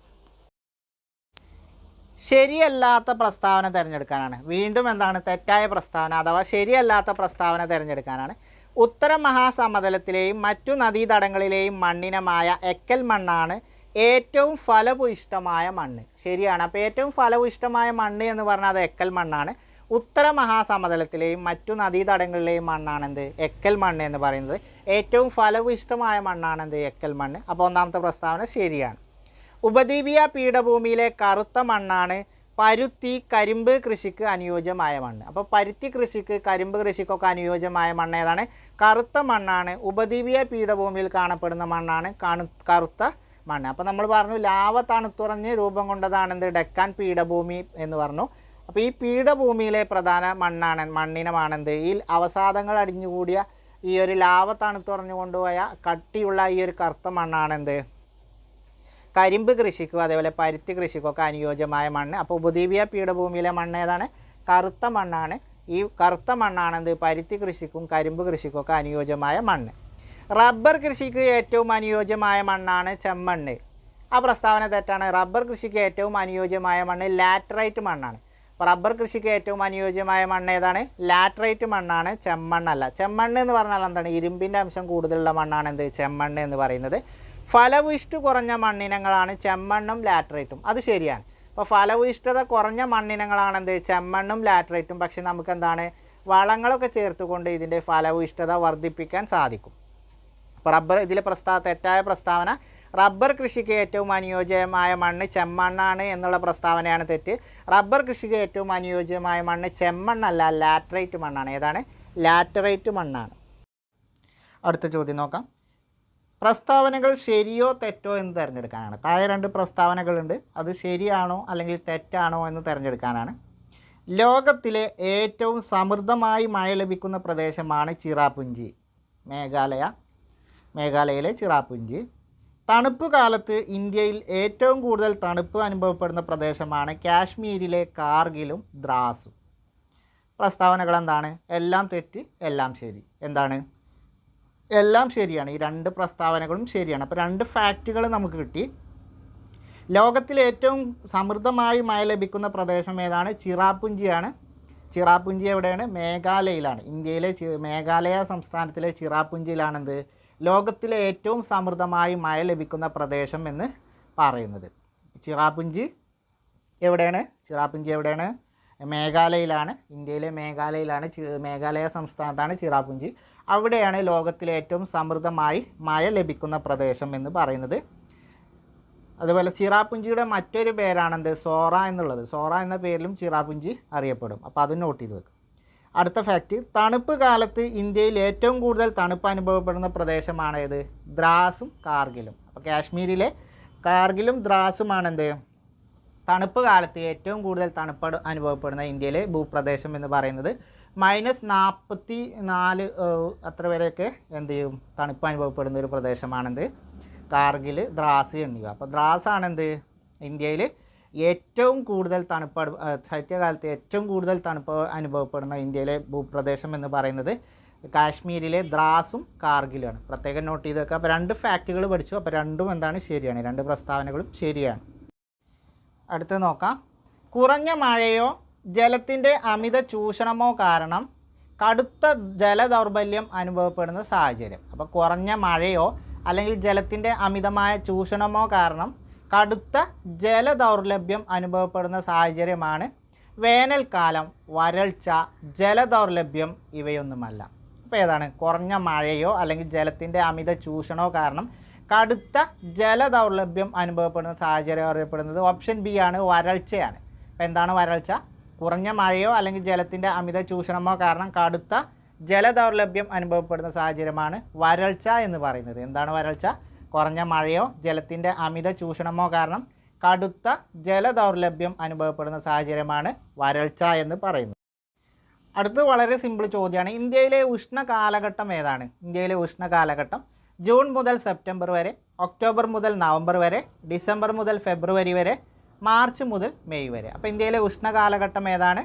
ശരിയല്ലാത്ത പ്രസ്താവന തിരഞ്ഞെടുക്കാനാണ്. വീണ്ടും എന്താണ്? തെറ്റായ പ്രസ്താവന അഥവാ ശരിയല്ലാത്ത പ്രസ്താവന തിരഞ്ഞെടുക്കാനാണ്. ഉത്തര മഹാസമതലത്തിലെയും മറ്റു നദീതടങ്ങളിലെയും മണ്ണിനമായ എക്കൽ മണ്ണാണ് ഏറ്റവും ഫലഭൂയിഷ്ഠമായ മണ്ണ്. ശരിയാണ്. അപ്പോൾ ഏറ്റവും ഫലഭൂയിഷ്ഠമായ മണ്ണ് എന്ന് പറഞ്ഞാൽ അത് എക്കൽ മണ്ണാണ്. ഉത്തര മഹാസമതലത്തിലെയും മറ്റു നദീതടങ്ങളിലെയും മണ്ണാണെന്ത് എക്കൽ മണ്ണ് എന്ന് പറയുന്നത്. ഏറ്റവും ഫലഭൂയിഷ്ഠമായ മണ്ണാണെന്ത് എക്കൽ മണ്ണ്. അപ്പോൾ ഒന്നാമത്തെ പ്രസ്താവന ശരിയാണ്. ഉപദ്വീപീയ പീഠഭൂമിയിലെ കറുത്ത മണ്ണാണ് പരുത്തി, കരിമ്പ് കൃഷിക്ക് അനുയോജ്യമായ മണ്ണ്. അപ്പോൾ പരുത്തി കൃഷിക്ക്, കരിമ്പ് കൃഷിക്കൊക്കെ അനുയോജ്യമായ മണ്ണ് ഏതാണ്? കറുത്ത മണ്ണാണ്. ഉപദ്വീപീയ പീഠഭൂമിയിൽ കാണപ്പെടുന്ന മണ്ണാണ് കറുത്ത മണ്ണ്. അപ്പോൾ നമ്മൾ പറഞ്ഞു ലാവ തണുത്തുറഞ്ഞ് രൂപം കൊണ്ടതാണെന്ത് ഡെക്കാൻ പീഠഭൂമി എന്ന് പറഞ്ഞു. അപ്പോൾ ഈ പീഠഭൂമിയിലെ പ്രധാന മണ്ണിനമാണെന്ത് ഈ അവസാദങ്ങൾ അടിഞ്ഞുകൂടിയ ഈ ഒരു ലാവ തണുത്തുറഞ്ഞു കൊണ്ടുപോയ കട്ടിയുള്ള ഈ ഒരു കറുത്ത മണ്ണാണെന്ത് കരിമ്പ് കൃഷിക്കും അതേപോലെ പരുത്തി കൃഷിക്കൊക്കെ അനുയോജ്യമായ മണ്ണ്. അപ്പോൾ ഉപദ്വീപീയ പീഠഭൂമിയിലെ മണ്ണ് ഏതാണ്? കറുത്ത മണ്ണാണ്. ഈ കറുത്ത മണ്ണാണെന്ത് പരുത്തി കൃഷിക്കും കരിമ്പ് കൃഷിക്കൊക്കെ അനുയോജ്യമായ മണ്ണ്. റബ്ബർ കൃഷിക്ക് ഏറ്റവും അനുയോജ്യമായ മണ്ണാണ് ചെമ്മണ്ണ്. ആ പ്രസ്താവന തെറ്റാണ്. റബ്ബർ കൃഷിക്ക് ഏറ്റവും അനുയോജ്യമായ മണ്ണ് ലാറ്ററൈറ്റ് മണ്ണാണ്. അപ്പോൾ റബ്ബർ കൃഷിക്ക് ഏറ്റവും അനുയോജ്യമായ മണ്ണ് ഏതാണ്? ലാറ്ററൈറ്റ് മണ്ണാണ്, ചെമ്മണ്ണല്ല. ചെമ്മണ്ണ് എന്ന് പറഞ്ഞാൽ എന്താണ്? ഇരുമ്പിൻ്റെ അംശം കൂടുതലുള്ള മണ്ണാണ് എന്ത് ചെമ്മണ്ണ് എന്ന് പറയുന്നത്. ഫലഭൂയിഷ്ഠ കുറഞ്ഞ മണ്ണിനങ്ങളാണ് ചെമ്മണ്ണും ലാറ്ററൈറ്റും. അത് ശരിയാണ്. അപ്പോൾ ഫലഭൂയിഷ്ഠത കുറഞ്ഞ മണ്ണിനങ്ങളാണ് എന്ത് ചെമ്മണ്ണും ലാറ്ററൈറ്റും. പക്ഷെ നമുക്ക് എന്താണ് വളങ്ങളൊക്കെ ചേർത്തുകൊണ്ട് ഇതിൻ്റെ ഫലഭൂയിഷ്ഠത വർദ്ധിപ്പിക്കാൻ സാധിക്കും. അപ്പോൾ റബ്ബർ ഇതിലെ തെറ്റായ പ്രസ്താവന റബ്ബർ കൃഷിക്ക് ഏറ്റവും അനുയോജ്യമായ മണ്ണ് ചെമ്മണ്ണാണ് എന്നുള്ള പ്രസ്താവനയാണ് തെറ്റ്. റബ്ബർ കൃഷിക്ക് ഏറ്റവും അനുയോജ്യമായ മണ്ണ് ചെമ്മണ്ണല്ല, ലാറ്ററൈറ്റ് മണ്ണാണ്. ഏതാണ്? ലാറ്ററൈറ്റ് മണ്ണാണ്. അടുത്ത ചോദ്യം നോക്കാം. പ്രസ്താവനകൾ ശരിയോ തെറ്റോ എന്ന് തിരഞ്ഞെടുക്കാനാണ്. താഴെ 2 പ്രസ്താവനകളുണ്ട്. അത് ശരിയാണോ അല്ലെങ്കിൽ തെറ്റാണോ എന്ന് തിരഞ്ഞെടുക്കാനാണ്. ലോകത്തിലെ ഏറ്റവും സമൃദ്ധമായി മഴ ലഭിക്കുന്ന പ്രദേശമാണ് ചിറാപുഞ്ചി, മേഘാലയയിലെ ചിറാപുഞ്ചി. തണുപ്പ് കാലത്ത് ഇന്ത്യയിൽ ഏറ്റവും കൂടുതൽ തണുപ്പ് അനുഭവപ്പെടുന്ന പ്രദേശമാണ് കാശ്മീരിലെ കാർഗിലും ദ്രാസും. പ്രസ്താവനകൾ എന്താണ്? എല്ലാം തെറ്റ്, എല്ലാം ശരി. എന്താണ്? എല്ലാം ശരിയാണ്. ഈ 2 പ്രസ്താവനകളും ശരിയാണ്. അപ്പോൾ 2 ഫാക്റ്റുകൾ നമുക്ക് കിട്ടി. ലോകത്തിലെ ഏറ്റവും സമൃദ്ധമായി മഴ ലഭിക്കുന്ന പ്രദേശം ഏതാണ്? ചിറാപുഞ്ചിയാണ്. ചിറാപുഞ്ചി എവിടെയാണ്? മേഘാലയയിലാണ്. ഇന്ത്യയിലെ മേഘാലയ സംസ്ഥാനത്തിലെ ചിറാപുഞ്ചിയിലാണെന്ത് ലോകത്തിലെ ഏറ്റവും സമൃദ്ധമായി മഴ ലഭിക്കുന്ന പ്രദേശം എന്ന് പറയുന്നത്. ചിറാപുഞ്ചി എവിടെയാണ്? ചിറാപുഞ്ചി എവിടെയാണ്? മേഘാലയയിലാണ്. ഇന്ത്യയിലെ മേഘാലയയിലാണ്. മേഘാലയ സംസ്ഥാനത്താണ് ചിറാപുഞ്ചി. അവിടെയാണ് ലോകത്തിലെ ഏറ്റവും സമൃദ്ധമായി മഴ ലഭിക്കുന്ന പ്രദേശം എന്ന് പറയുന്നത്. അതുപോലെ ചിറാപുഞ്ചിയുടെ മറ്റൊരു പേരാണെന്ത്? സോറ എന്നുള്ളത്. സോറ എന്ന പേരിലും ചിറാപുഞ്ചി അറിയപ്പെടും. അപ്പോൾ അത് നോട്ട് ചെയ്ത് വെക്കും. അടുത്ത ഫാക്റ്റ്, തണുപ്പ് കാലത്ത് ഇന്ത്യയിൽ ഏറ്റവും കൂടുതൽ തണുപ്പ് അനുഭവപ്പെടുന്ന പ്രദേശമാണ് ഏത്? ദ്രാസും കാർഗിലും. അപ്പോൾ കാശ്മീരിലെ കാർഗിലും ദ്രാസുമാണെന്ത് തണുപ്പ് കാലത്ത് ഏറ്റവും കൂടുതൽ തണുപ്പ് അനുഭവപ്പെടുന്ന ഇന്ത്യയിലെ ഭൂപ്രദേശം എന്ന് പറയുന്നത്. -44 അത്ര വരെയൊക്കെ എന്ത് ചെയ്യും തണുപ്പ് അനുഭവപ്പെടുന്ന ഒരു പ്രദേശമാണെന്ത് കാർഗിൽ, ദ്രാസ് എന്നിവ. അപ്പോൾ ദ്രാസാണെന്ത് ഇന്ത്യയിൽ ഏറ്റവും കൂടുതൽ തണുപ്പ് ശൈത്യകാലത്ത് ഏറ്റവും കൂടുതൽ തണുപ്പ് അനുഭവപ്പെടുന്ന ഇന്ത്യയിലെ ഭൂപ്രദേശം എന്ന് പറയുന്നത് കാശ്മീരിലെ ദ്രാസും കാർഗിലുമാണ്. പ്രത്യേകം നോട്ട് ചെയ്ത് വെക്കുക. അപ്പോൾ 2 ഫാക്റ്റുകൾ പഠിച്ചു. അപ്പോൾ രണ്ടും എന്താണ്? ശരിയാണ്. 2 പ്രസ്താവനകളും ശരിയാണ്. അടുത്ത് നോക്കാം. കുറഞ്ഞ മഴയോ ജലത്തിൻ്റെ അമിത ചൂഷണമോ കാരണം കടുത്ത ജലദൗർബല്യം അനുഭവപ്പെടുന്ന സാഹചര്യം. അപ്പോൾ കുറഞ്ഞ മഴയോ അല്ലെങ്കിൽ ജലത്തിൻ്റെ അമിതമായ ചൂഷണമോ കാരണം കടുത്ത ജലദൗർലഭ്യം അനുഭവപ്പെടുന്ന സാഹചര്യമാണ് വേനൽക്കാലം, വരൾച്ച, ജലദൗർലഭ്യം ഇവയൊന്നുമല്ല. അപ്പോൾ ഏതാണ്? കുറഞ്ഞ മഴയോ അല്ലെങ്കിൽ ജലത്തിൻ്റെ അമിത ചൂഷണമോ കാരണം കടുത്ത ജലദൗർലഭ്യം അനുഭവപ്പെടുന്ന സാഹചര്യം അറിയപ്പെടുന്നത് ഓപ്ഷൻ ബി ആണ്, വരൾച്ചയാണ്. അപ്പോൾ എന്താണ് വരൾച്ച? കുറഞ്ഞ മഴയോ അല്ലെങ്കിൽ ജലത്തിൻ്റെ അമിത ചൂഷണമോ കാരണം കടുത്ത ജലദൗർലഭ്യം അനുഭവപ്പെടുന്ന സാഹചര്യമാണ് വരൾച്ച എന്ന് പറയുന്നത്. എന്താണ് വരൾച്ച? കുറഞ്ഞ മഴയോ ജലത്തിൻ്റെ അമിത ചൂഷണമോ കാരണം കടുത്ത ജലദൗർലഭ്യം അനുഭവപ്പെടുന്ന സാഹചര്യമാണ് വരൾച്ച എന്ന് പറയുന്നത്. അടുത്ത് വളരെ സിമ്പിൾ ചോദ്യമാണ്. ഇന്ത്യയിലെ ഉഷ്ണ കാലഘട്ടം ഏതാണ്? ഇന്ത്യയിലെ ഉഷ്ണ കാലഘട്ടം ജൂൺ മുതൽ സെപ്റ്റംബർ വരെ, ഒക്ടോബർ മുതൽ നവംബർ വരെ, ഡിസംബർ മുതൽ ഫെബ്രുവരി വരെ, മാർച്ച് മുതൽ മെയ് വരെ. അപ്പോൾ ഇന്ത്യയിലെ ഉഷ്ണ കാലഘട്ടം ഏതാണ്?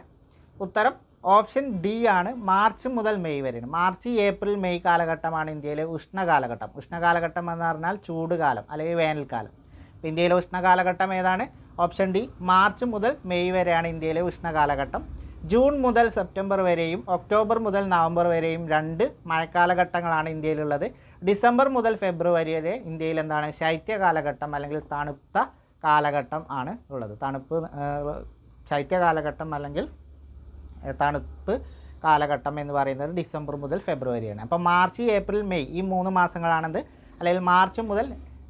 ഉത്തരം ഓപ്ഷൻ ഡി ആണ്, മാർച്ച് മുതൽ മെയ് വരെയാണ്. മാർച്ച്, ഏപ്രിൽ, മെയ് കാലഘട്ടമാണ് ഇന്ത്യയിലെ ഉഷ്ണകാലഘട്ടം. ഉഷ്ണകാലഘട്ടം എന്ന് പറഞ്ഞാൽ ചൂടുകാലം അല്ലെങ്കിൽ വേനൽക്കാലം. അപ്പോൾ ഇന്ത്യയിലെ ഉഷ്ണകാലഘട്ടം ഏതാണ്? ഓപ്ഷൻ ഡി, മാർച്ച് മുതൽ മെയ് വരെയാണ് ഇന്ത്യയിലെ ഉഷ്ണകാലഘട്ടം. ജൂൺ മുതൽ സെപ്റ്റംബർ വരെയും ഒക്ടോബർ മുതൽ നവംബർ വരെയും 2 മഴക്കാലഘട്ടങ്ങളാണ് ഇന്ത്യയിലുള്ളത്. ഡിസംബർ മുതൽ ഫെബ്രുവരി വരെ ഇന്ത്യയിൽ എന്താണ്? ശൈത്യ കാലഘട്ടം അല്ലെങ്കിൽ തണുത്ത കാലഘട്ടം ആണ് ഉള്ളത്. ശൈത്യ കാലഘട്ടം അല്ലെങ്കിൽ തണുപ്പ് കാലഘട്ടം എന്ന് പറയുന്നത് ഡിസംബർ മുതൽ ഫെബ്രുവരിയാണ്. അപ്പോൾ മാർച്ച്, ഏപ്രിൽ, മെയ് ഈ 3 മാസങ്ങളാണെന്ത് അല്ലെങ്കിൽ മാർച്ച് മുതൽ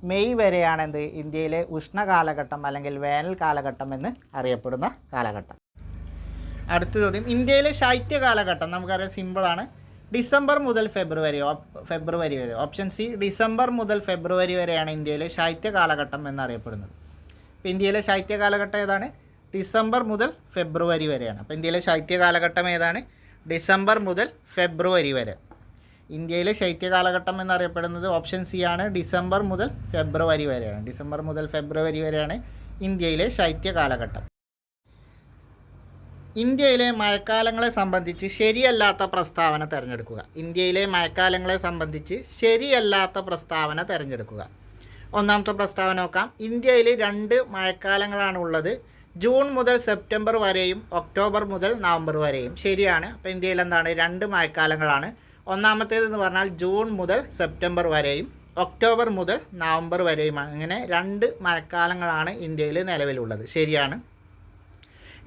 മെയ് വരെയാണെന്ത് ഇന്ത്യയിലെ ഉഷ്ണകാലഘട്ടം അല്ലെങ്കിൽ വേനൽ കാലഘട്ടം എന്ന് അറിയപ്പെടുന്ന കാലഘട്ടം. അടുത്ത ചോദ്യം, ഇന്ത്യയിലെ ശൈത്യ കാലഘട്ടം നമുക്കറിയാം, സിമ്പിളാണ്. ഡിസംബർ മുതൽ ഫെബ്രുവരി വരെ. ഓപ്ഷൻ സി, ഡിസംബർ മുതൽ ഫെബ്രുവരി വരെയാണ് ഇന്ത്യയിലെ ശൈത്യ കാലഘട്ടം എന്നറിയപ്പെടുന്നത്. അപ്പോൾ ഇന്ത്യയിലെ ശൈത്യ കാലഘട്ടം ഏതാണ്? ഡിസംബർ മുതൽ ഫെബ്രുവരി വരെയാണ്. അപ്പോൾ ഇന്ത്യയിലെ ശൈത്യ കാലഘട്ടം ഏതാണ്? ഡിസംബർ മുതൽ ഫെബ്രുവരി വരെ. ഇന്ത്യയിലെ ശൈത്യ കാലഘട്ടം എന്നറിയപ്പെടുന്നത് ഓപ്ഷൻ സി ആണ്, ഡിസംബർ മുതൽ ഫെബ്രുവരി വരെയാണ്. ഡിസംബർ മുതൽ ഫെബ്രുവരി വരെയാണ് ഇന്ത്യയിലെ ശൈത്യ കാലഘട്ടം. ഇന്ത്യയിലെ മഴക്കാലങ്ങളെ സംബന്ധിച്ച് ശരിയല്ലാത്ത പ്രസ്താവന തിരഞ്ഞെടുക്കുക. ഇന്ത്യയിലെ മഴക്കാലങ്ങളെ സംബന്ധിച്ച് ശരിയല്ലാത്ത പ്രസ്താവന തിരഞ്ഞെടുക്കുക. ഒന്നാമത്തെ പ്രസ്താവന നോക്കാം. ഇന്ത്യയിൽ 2 മഴക്കാലങ്ങളാണ് ഉള്ളത്. ജൂൺ മുതൽ സെപ്റ്റംബർ വരെയും ഒക്ടോബർ മുതൽ നവംബർ വരെയും. ശരിയാണ്. അപ്പോൾ ഇന്ത്യയിൽ എന്താണ്? 2 മഴക്കാലങ്ങളാണ്. ഒന്നാമത്തേതെന്ന് പറഞ്ഞാൽ ജൂൺ മുതൽ സെപ്റ്റംബർ വരെയും, ഒക്ടോബർ മുതൽ നവംബർ വരെയുമാണ്. ഇങ്ങനെ 2 മഴക്കാലങ്ങളാണ് ഇന്ത്യയിൽ നിലവിലുള്ളത്. ശരിയാണ്.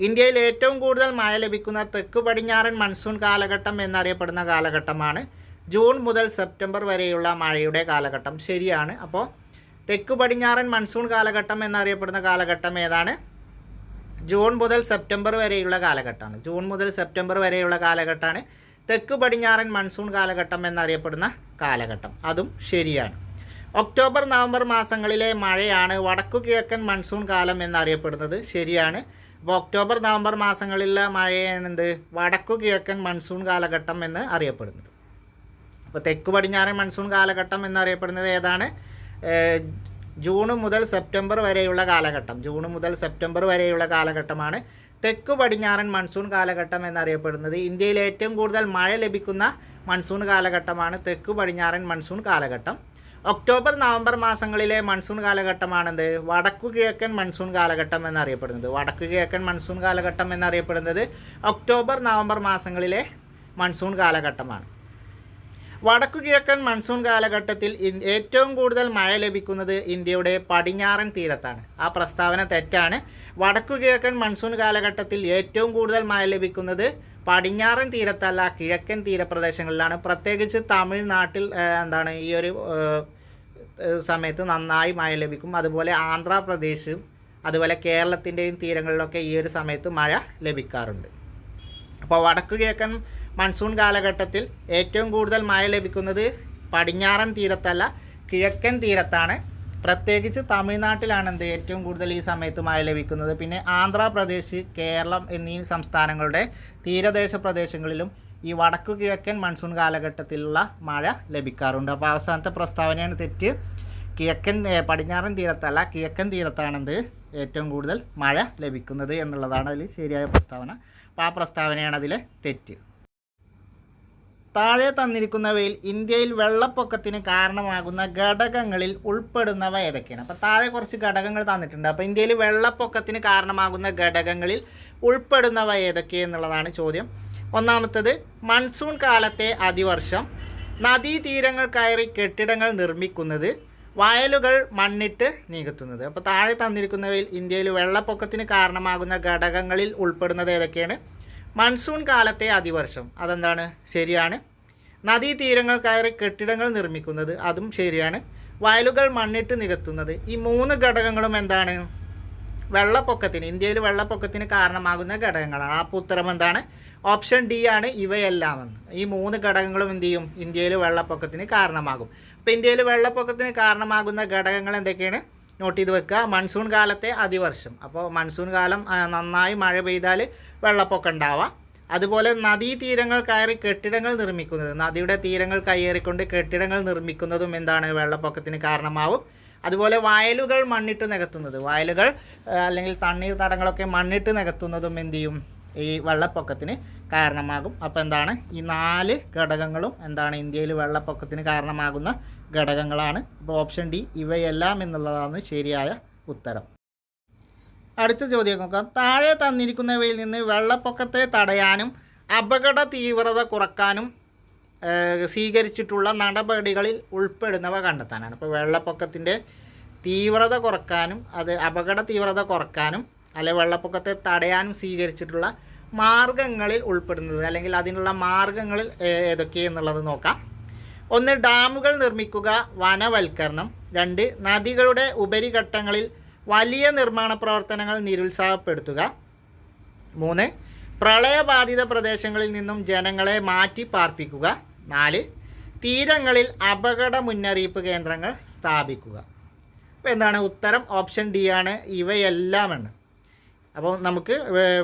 ഇന്ത്യയിൽ ഏറ്റവും കൂടുതൽ മഴ ലഭിക്കുന്ന തെക്ക് പടിഞ്ഞാറൻ മൺസൂൺ കാലഘട്ടം എന്നറിയപ്പെടുന്ന കാലഘട്ടമാണ് ജൂൺ മുതൽ സെപ്റ്റംബർ വരെയുള്ള മഴയുടെ കാലഘട്ടം. ശരിയാണ്. അപ്പോൾ തെക്ക് പടിഞ്ഞാറൻ മൺസൂൺ കാലഘട്ടം എന്നറിയപ്പെടുന്ന കാലഘട്ടം ഏതാണ്? ജൂൺ മുതൽ സെപ്റ്റംബർ വരെയുള്ള കാലഘട്ടമാണ്. ജൂൺ മുതൽ സെപ്റ്റംബർ വരെയുള്ള കാലഘട്ടമാണ് തെക്ക് പടിഞ്ഞാറൻ മൺസൂൺ കാലഘട്ടം എന്നറിയപ്പെടുന്ന കാലഘട്ടം. അതും ശരിയാണ്. ഒക്ടോബർ നവംബർ മാസങ്ങളിലെ മഴയാണ് വടക്കു കിഴക്കൻ മൺസൂൺ കാലം എന്നറിയപ്പെടുന്നത്. ശരിയാണ്. അപ്പോൾ ഒക്ടോബർ നവംബർ മാസങ്ങളിലെ മഴയാണ് എന്ത്? വടക്കു കിഴക്കൻ മൺസൂൺ കാലഘട്ടം എന്ന് അറിയപ്പെടുന്നത്. അപ്പോൾ തെക്ക് പടിഞ്ഞാറൻ മൺസൂൺ കാലഘട്ടം എന്നറിയപ്പെടുന്നത് ഏതാണ്? ജൂൺ മുതൽ സെപ്റ്റംബർ വരെയുള്ള കാലഘട്ടം. ജൂൺ മുതൽ സെപ്റ്റംബർ വരെയുള്ള കാലഘട്ടമാണ് തെക്ക് പടിഞ്ഞാറൻ മൺസൂൺ കാലഘട്ടം എന്നറിയപ്പെടുന്നത്. ഇന്ത്യയിൽ ഏറ്റവും കൂടുതൽ മഴ ലഭിക്കുന്ന മൺസൂൺ കാലഘട്ടമാണ് തെക്ക് പടിഞ്ഞാറൻ മൺസൂൺ കാലഘട്ടം. ഒക്ടോബർ നവംബർ മാസങ്ങളിലെ മൺസൂൺ കാലഘട്ടമാണെന്ത്? വടക്കു കിഴക്കൻ മൺസൂൺ കാലഘട്ടം എന്നറിയപ്പെടുന്നത്. വടക്കു കിഴക്കൻ മൺസൂൺ കാലഘട്ടം എന്നറിയപ്പെടുന്നത് ഒക്ടോബർ നവംബർ മാസങ്ങളിലെ മൺസൂൺ കാലഘട്ടമാണ്. വടക്കു കിഴക്കൻ മൺസൂൺ കാലഘട്ടത്തിൽ ഏറ്റവും കൂടുതൽ മഴ ലഭിക്കുന്നത് ഇന്ത്യയുടെ പടിഞ്ഞാറൻ തീരത്താണ്. ആ പ്രസ്താവന തെറ്റാണ്. വടക്കു കിഴക്കൻ മൺസൂൺ കാലഘട്ടത്തിൽ ഏറ്റവും കൂടുതൽ മഴ ലഭിക്കുന്നത് പടിഞ്ഞാറൻ തീരത്തല്ല, കിഴക്കൻ തീരപ്രദേശങ്ങളിലാണ്. പ്രത്യേകിച്ച് തമിഴ്നാട്ടിൽ ഈ ഒരു സമയത്ത് നന്നായി മഴ ലഭിക്കും. അതുപോലെ ആന്ധ്രാപ്രദേശും അതുപോലെ കേരളത്തിൻ്റെയും തീരങ്ങളിലൊക്കെ ഈ ഒരു സമയത്ത് മഴ ലഭിക്കാറുണ്ട്. അപ്പോൾ വടക്കു കിഴക്കൻ മൺസൂൺ കാലഘട്ടത്തിൽ ഏറ്റവും കൂടുതൽ മഴ ലഭിക്കുന്നത് പടിഞ്ഞാറൻ തീരത്തല്ല, കിഴക്കൻ തീരത്താണ്. പ്രത്യേകിച്ച് തമിഴ്നാട്ടിലാണ് ഏറ്റവും കൂടുതൽ ഈ സമയത്ത് മഴ ലഭിക്കുന്നത്. പിന്നെ ആന്ധ്രാപ്രദേശ്, കേരളം എന്നീ സംസ്ഥാനങ്ങളുടെ തീരദേശ പ്രദേശങ്ങളിലും ഈ വടക്കു കിഴക്കൻ മൺസൂൺ കാലഘട്ടത്തിലുള്ള മഴ ലഭിക്കാറുണ്ട്. അപ്പോൾ അവസാനത്തെ പ്രസ്താവനയാണ് തെറ്റ്. പടിഞ്ഞാറൻ തീരത്തല്ല, കിഴക്കൻ തീരത്താണെന്ത് ഏറ്റവും കൂടുതൽ മഴ ലഭിക്കുന്നത് എന്നുള്ളതാണ് അതിൽ ശരിയായ പ്രസ്താവന. അപ്പോൾ ആ പ്രസ്താവനയാണ് അതിലെ തെറ്റ്. താഴെ തന്നിരിക്കുന്നവയിൽ ഇന്ത്യയിൽ വെള്ളപ്പൊക്കത്തിന് കാരണമാകുന്ന ഘടകങ്ങളിൽ ഉൾപ്പെടുന്നവ ഏതൊക്കെയാണ്? അപ്പോൾ താഴെ കുറച്ച് ഘടകങ്ങൾ തന്നിട്ടുണ്ട്. അപ്പോൾ ഇന്ത്യയിൽ വെള്ളപ്പൊക്കത്തിന് കാരണമാകുന്ന ഘടകങ്ങളിൽ ഉൾപ്പെടുന്നവ ഏതൊക്കെയെന്നുള്ളതാണ് ചോദ്യം. ഒന്നാമത്തേത് മൺസൂൺ കാലത്തെ അതിവർഷം, നദീതീരങ്ങൾ കയറി കെട്ടിടങ്ങൾ നിർമ്മിക്കുന്നത്, വയലുകൾ മണ്ണിട്ട് നികത്തുന്നത്. അപ്പോൾ താഴെ തന്നിരിക്കുന്നവയിൽ ഇന്ത്യയിൽ വെള്ളപ്പൊക്കത്തിന് കാരണമാകുന്ന ഘടകങ്ങളിൽ ഉൾപ്പെടുന്നത് ഏതൊക്കെയാണ്? മൺസൂൺ കാലത്തെ അതിവർഷം, അതെന്താണ്? ശരിയാണ്. നദീതീരങ്ങൾ കയറി കെട്ടിടങ്ങൾ നിർമ്മിക്കുന്നത്, അതും ശരിയാണ്. വയലുകൾ മണ്ണിട്ട് നികത്തുന്നത്, ഈ 3 ഘടകങ്ങളും എന്താണ്? വെള്ളപ്പൊക്കത്തിന്, ഇന്ത്യയിൽ വെള്ളപ്പൊക്കത്തിന് കാരണമാകുന്ന ഘടകങ്ങളാണ്. അപ്പോൾ ഉത്തരം എന്താണ്? ഓപ്ഷൻ ഡി ആണ്, ഇവയെല്ലാം എന്ന്. ഈ 3 ഘടകങ്ങളും എന്ത് ചെയ്യും? ഇന്ത്യയിൽ വെള്ളപ്പൊക്കത്തിന് കാരണമാകും. അപ്പോൾ ഇന്ത്യയിൽ വെള്ളപ്പൊക്കത്തിന് കാരണമാകുന്ന ഘടകങ്ങൾ എന്തൊക്കെയാണ്? നോട്ട് ചെയ്ത് വെക്കുക. മൺസൂൺ കാലത്തെ അതിവർഷം, അപ്പോൾ മൺസൂൺ കാലം നന്നായി മഴ പെയ്താൽ വെള്ളപ്പൊക്കം ഉണ്ടാവാം. അതുപോലെ നദീതീരങ്ങൾ കയറി കെട്ടിടങ്ങൾ നിർമ്മിക്കുന്നത്, നദിയുടെ തീരങ്ങൾ കയ്യേറിക്കൊണ്ട് കെട്ടിടങ്ങൾ നിർമ്മിക്കുന്നതും എന്താണ്? വെള്ളപ്പൊക്കത്തിന് കാരണമാവും. അതുപോലെ വയലുകൾ മണ്ണിട്ട് നികത്തുന്നത്, വയലുകൾ അല്ലെങ്കിൽ തണ്ണീർത്തടങ്ങളൊക്കെ മണ്ണിട്ട് നികത്തുന്നതും എന്ത് ചെയ്യും? ഈ വെള്ളപ്പൊക്കത്തിന് കാരണമാകും. അപ്പോൾ എന്താണ്? ഈ 4 ഘടകങ്ങളും എന്താണ്? ഇന്ത്യയിൽ വെള്ളപ്പൊക്കത്തിന് കാരണമാകുന്ന ഘടകങ്ങളാണ്. അപ്പോൾ ഓപ്ഷൻ ഡി ഇവയെല്ലാം എന്നുള്ളതാണ് ശരിയായ ഉത്തരം. അടുത്ത ചോദ്യം നോക്കാം. താഴെ തന്നിരിക്കുന്നവയിൽ നിന്ന് വെള്ളപ്പൊക്കത്തെ തടയാനും അപകട തീവ്രത കുറക്കാനും സ്വീകരിച്ചിട്ടുള്ള നടപടികളിൽ ഉൾപ്പെടുന്നവ കണ്ടെത്താനാണ്. അപ്പോൾ വെള്ളപ്പൊക്കത്തിൻ്റെ തീവ്രത കുറക്കാനും അപകട തീവ്രത കുറക്കാനും അല്ലെങ്കിൽ വെള്ളപ്പൊക്കത്തെ തടയാനും സ്വീകരിച്ചിട്ടുള്ള മാർഗങ്ങളിൽ ഉൾപ്പെടുന്നത് അല്ലെങ്കിൽ അതിനുള്ള മാർഗങ്ങളിൽ ഏതൊക്കെയെന്നുള്ളത് നോക്കാം. 1. ഡാമുകൾ നിർമ്മിക്കുക, വനവൽക്കരണം. 2. നദികളുടെ ഉപരിഘട്ടങ്ങളിൽ വലിയ നിർമ്മാണ പ്രവർത്തനങ്ങൾ നിരുത്സാഹപ്പെടുത്തുക. 3. പ്രളയബാധിത പ്രദേശങ്ങളിൽ നിന്നും ജനങ്ങളെ മാറ്റി പാർപ്പിക്കുക. 4. തീരങ്ങളിൽ അപകട മുന്നറിയിപ്പ് കേന്ദ്രങ്ങൾ സ്ഥാപിക്കുക. അപ്പോൾ എന്താണ് ഉത്തരം? ഓപ്ഷൻ ഡി ആണ്, ഇവയെല്ലാമാണ്. അപ്പോൾ നമുക്ക്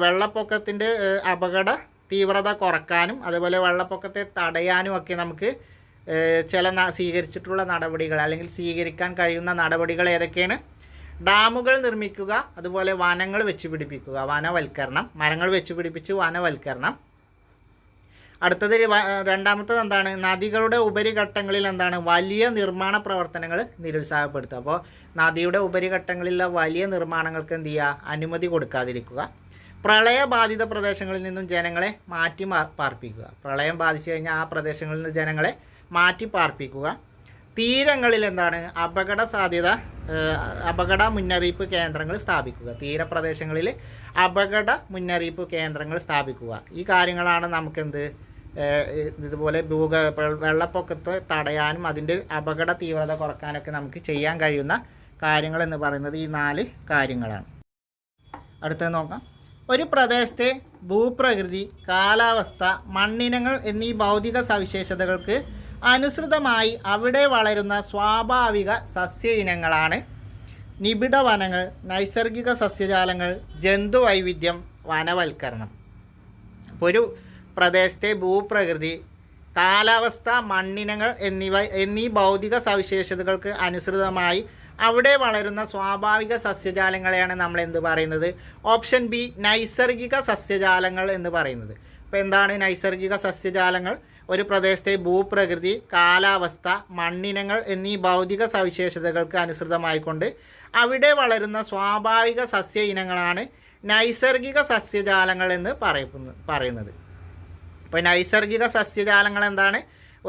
വെള്ളപ്പൊക്കത്തിൻ്റെ അപകട തീവ്രത കുറക്കാനും അതുപോലെ വെള്ളപ്പൊക്കത്തെ തടയാനും ഒക്കെ നമുക്ക് സ്വീകരിച്ചിട്ടുള്ള നടപടികൾ അല്ലെങ്കിൽ സ്വീകരിക്കാൻ കഴിയുന്ന നടപടികൾ ഏതൊക്കെയാണ്? ഡാമുകൾ നിർമ്മിക്കുക, അതുപോലെ വനങ്ങൾ വെച്ച് പിടിപ്പിക്കുക, വനവൽക്കരണം, മരങ്ങൾ വെച്ച് പിടിപ്പിച്ച് വനവൽക്കരണം. അടുത്തത് രണ്ടാമത്തത് എന്താണ്? നദികളുടെ ഉപരിഘട്ടങ്ങളിൽ എന്താണ്? വലിയ നിർമ്മാണ പ്രവർത്തനങ്ങൾ നിരുത്സാഹപ്പെടുത്തുക. അപ്പോൾ നദിയുടെ ഉപരിഘട്ടങ്ങളിലുള്ള വലിയ നിർമ്മാണങ്ങൾക്ക് എന്ത് ചെയ്യുക? അനുമതി കൊടുക്കാതിരിക്കുക. പ്രളയബാധിത പ്രദേശങ്ങളിൽ നിന്നും ജനങ്ങളെ മാറ്റി പാർപ്പിക്കുക. പ്രളയം ബാധിച്ചു കഴിഞ്ഞാൽ ആ പ്രദേശങ്ങളിൽ നിന്ന് ജനങ്ങളെ മാറ്റി പാർപ്പിക്കുക. തീരങ്ങളിൽ എന്താണ് അപകട മുന്നറിയിപ്പ് കേന്ദ്രങ്ങൾ സ്ഥാപിക്കുക. തീരപ്രദേശങ്ങളിൽ അപകട മുന്നറിയിപ്പ് കേന്ദ്രങ്ങൾ സ്ഥാപിക്കുക. ഈ കാര്യങ്ങളാണ് നമുക്കെന്ത് ഇതുപോലെ വെള്ളപ്പൊക്കത്തെ തടയാനും അതിൻ്റെ അപകട തീവ്രത കുറയ്ക്കാനൊക്കെ നമുക്ക് ചെയ്യാൻ കഴിയുന്ന കാര്യങ്ങൾ എന്ന് പറയുന്നത് ഈ 4 കാര്യങ്ങളാണ്. അടുത്തത് നോക്കാം. ഒരു പ്രദേശത്തെ ഭൂപ്രകൃതി, കാലാവസ്ഥ, മണ്ണിനങ്ങൾ എന്നീ ഭൗതിക സവിശേഷതകൾക്ക് അനുസൃതമായി അവിടെ വളരുന്ന സ്വാഭാവിക സസ്യ ഇനങ്ങളാണ് നിബിഡ വനങ്ങൾ, നൈസർഗിക സസ്യജാലങ്ങൾ, ജന്തുവൈവിധ്യം, വനവൽക്കരണം. അപ്പോൾ ഒരു പ്രദേശത്തെ ഭൂപ്രകൃതി, കാലാവസ്ഥ, മണ്ണിനങ്ങൾ എന്നീ ഭൗതിക സവിശേഷതകൾക്ക് അനുസൃതമായി അവിടെ വളരുന്ന സ്വാഭാവിക സസ്യജാലങ്ങളെയാണ് നമ്മൾ എന്ത് പറയുന്നത്? ഓപ്ഷൻ ബി, നൈസർഗിക സസ്യജാലങ്ങൾ എന്ന് പറയുന്നത്. അപ്പോൾ എന്താണ് നൈസർഗിക സസ്യജാലങ്ങൾ? ഒരു പ്രദേശത്തെ ഭൂപ്രകൃതി, കാലാവസ്ഥ, മണ്ണിനങ്ങൾ എന്നീ ഭൗതിക സവിശേഷതകൾക്ക് അനുസൃതമായിക്കൊണ്ട് അവിടെ വളരുന്ന സ്വാഭാവിക സസ്യ ഇനങ്ങളാണ് നൈസർഗിക സസ്യജാലങ്ങൾ എന്ന് പറയുന്നത്. അപ്പോൾ നൈസർഗിക സസ്യജാലങ്ങൾ എന്താണ്?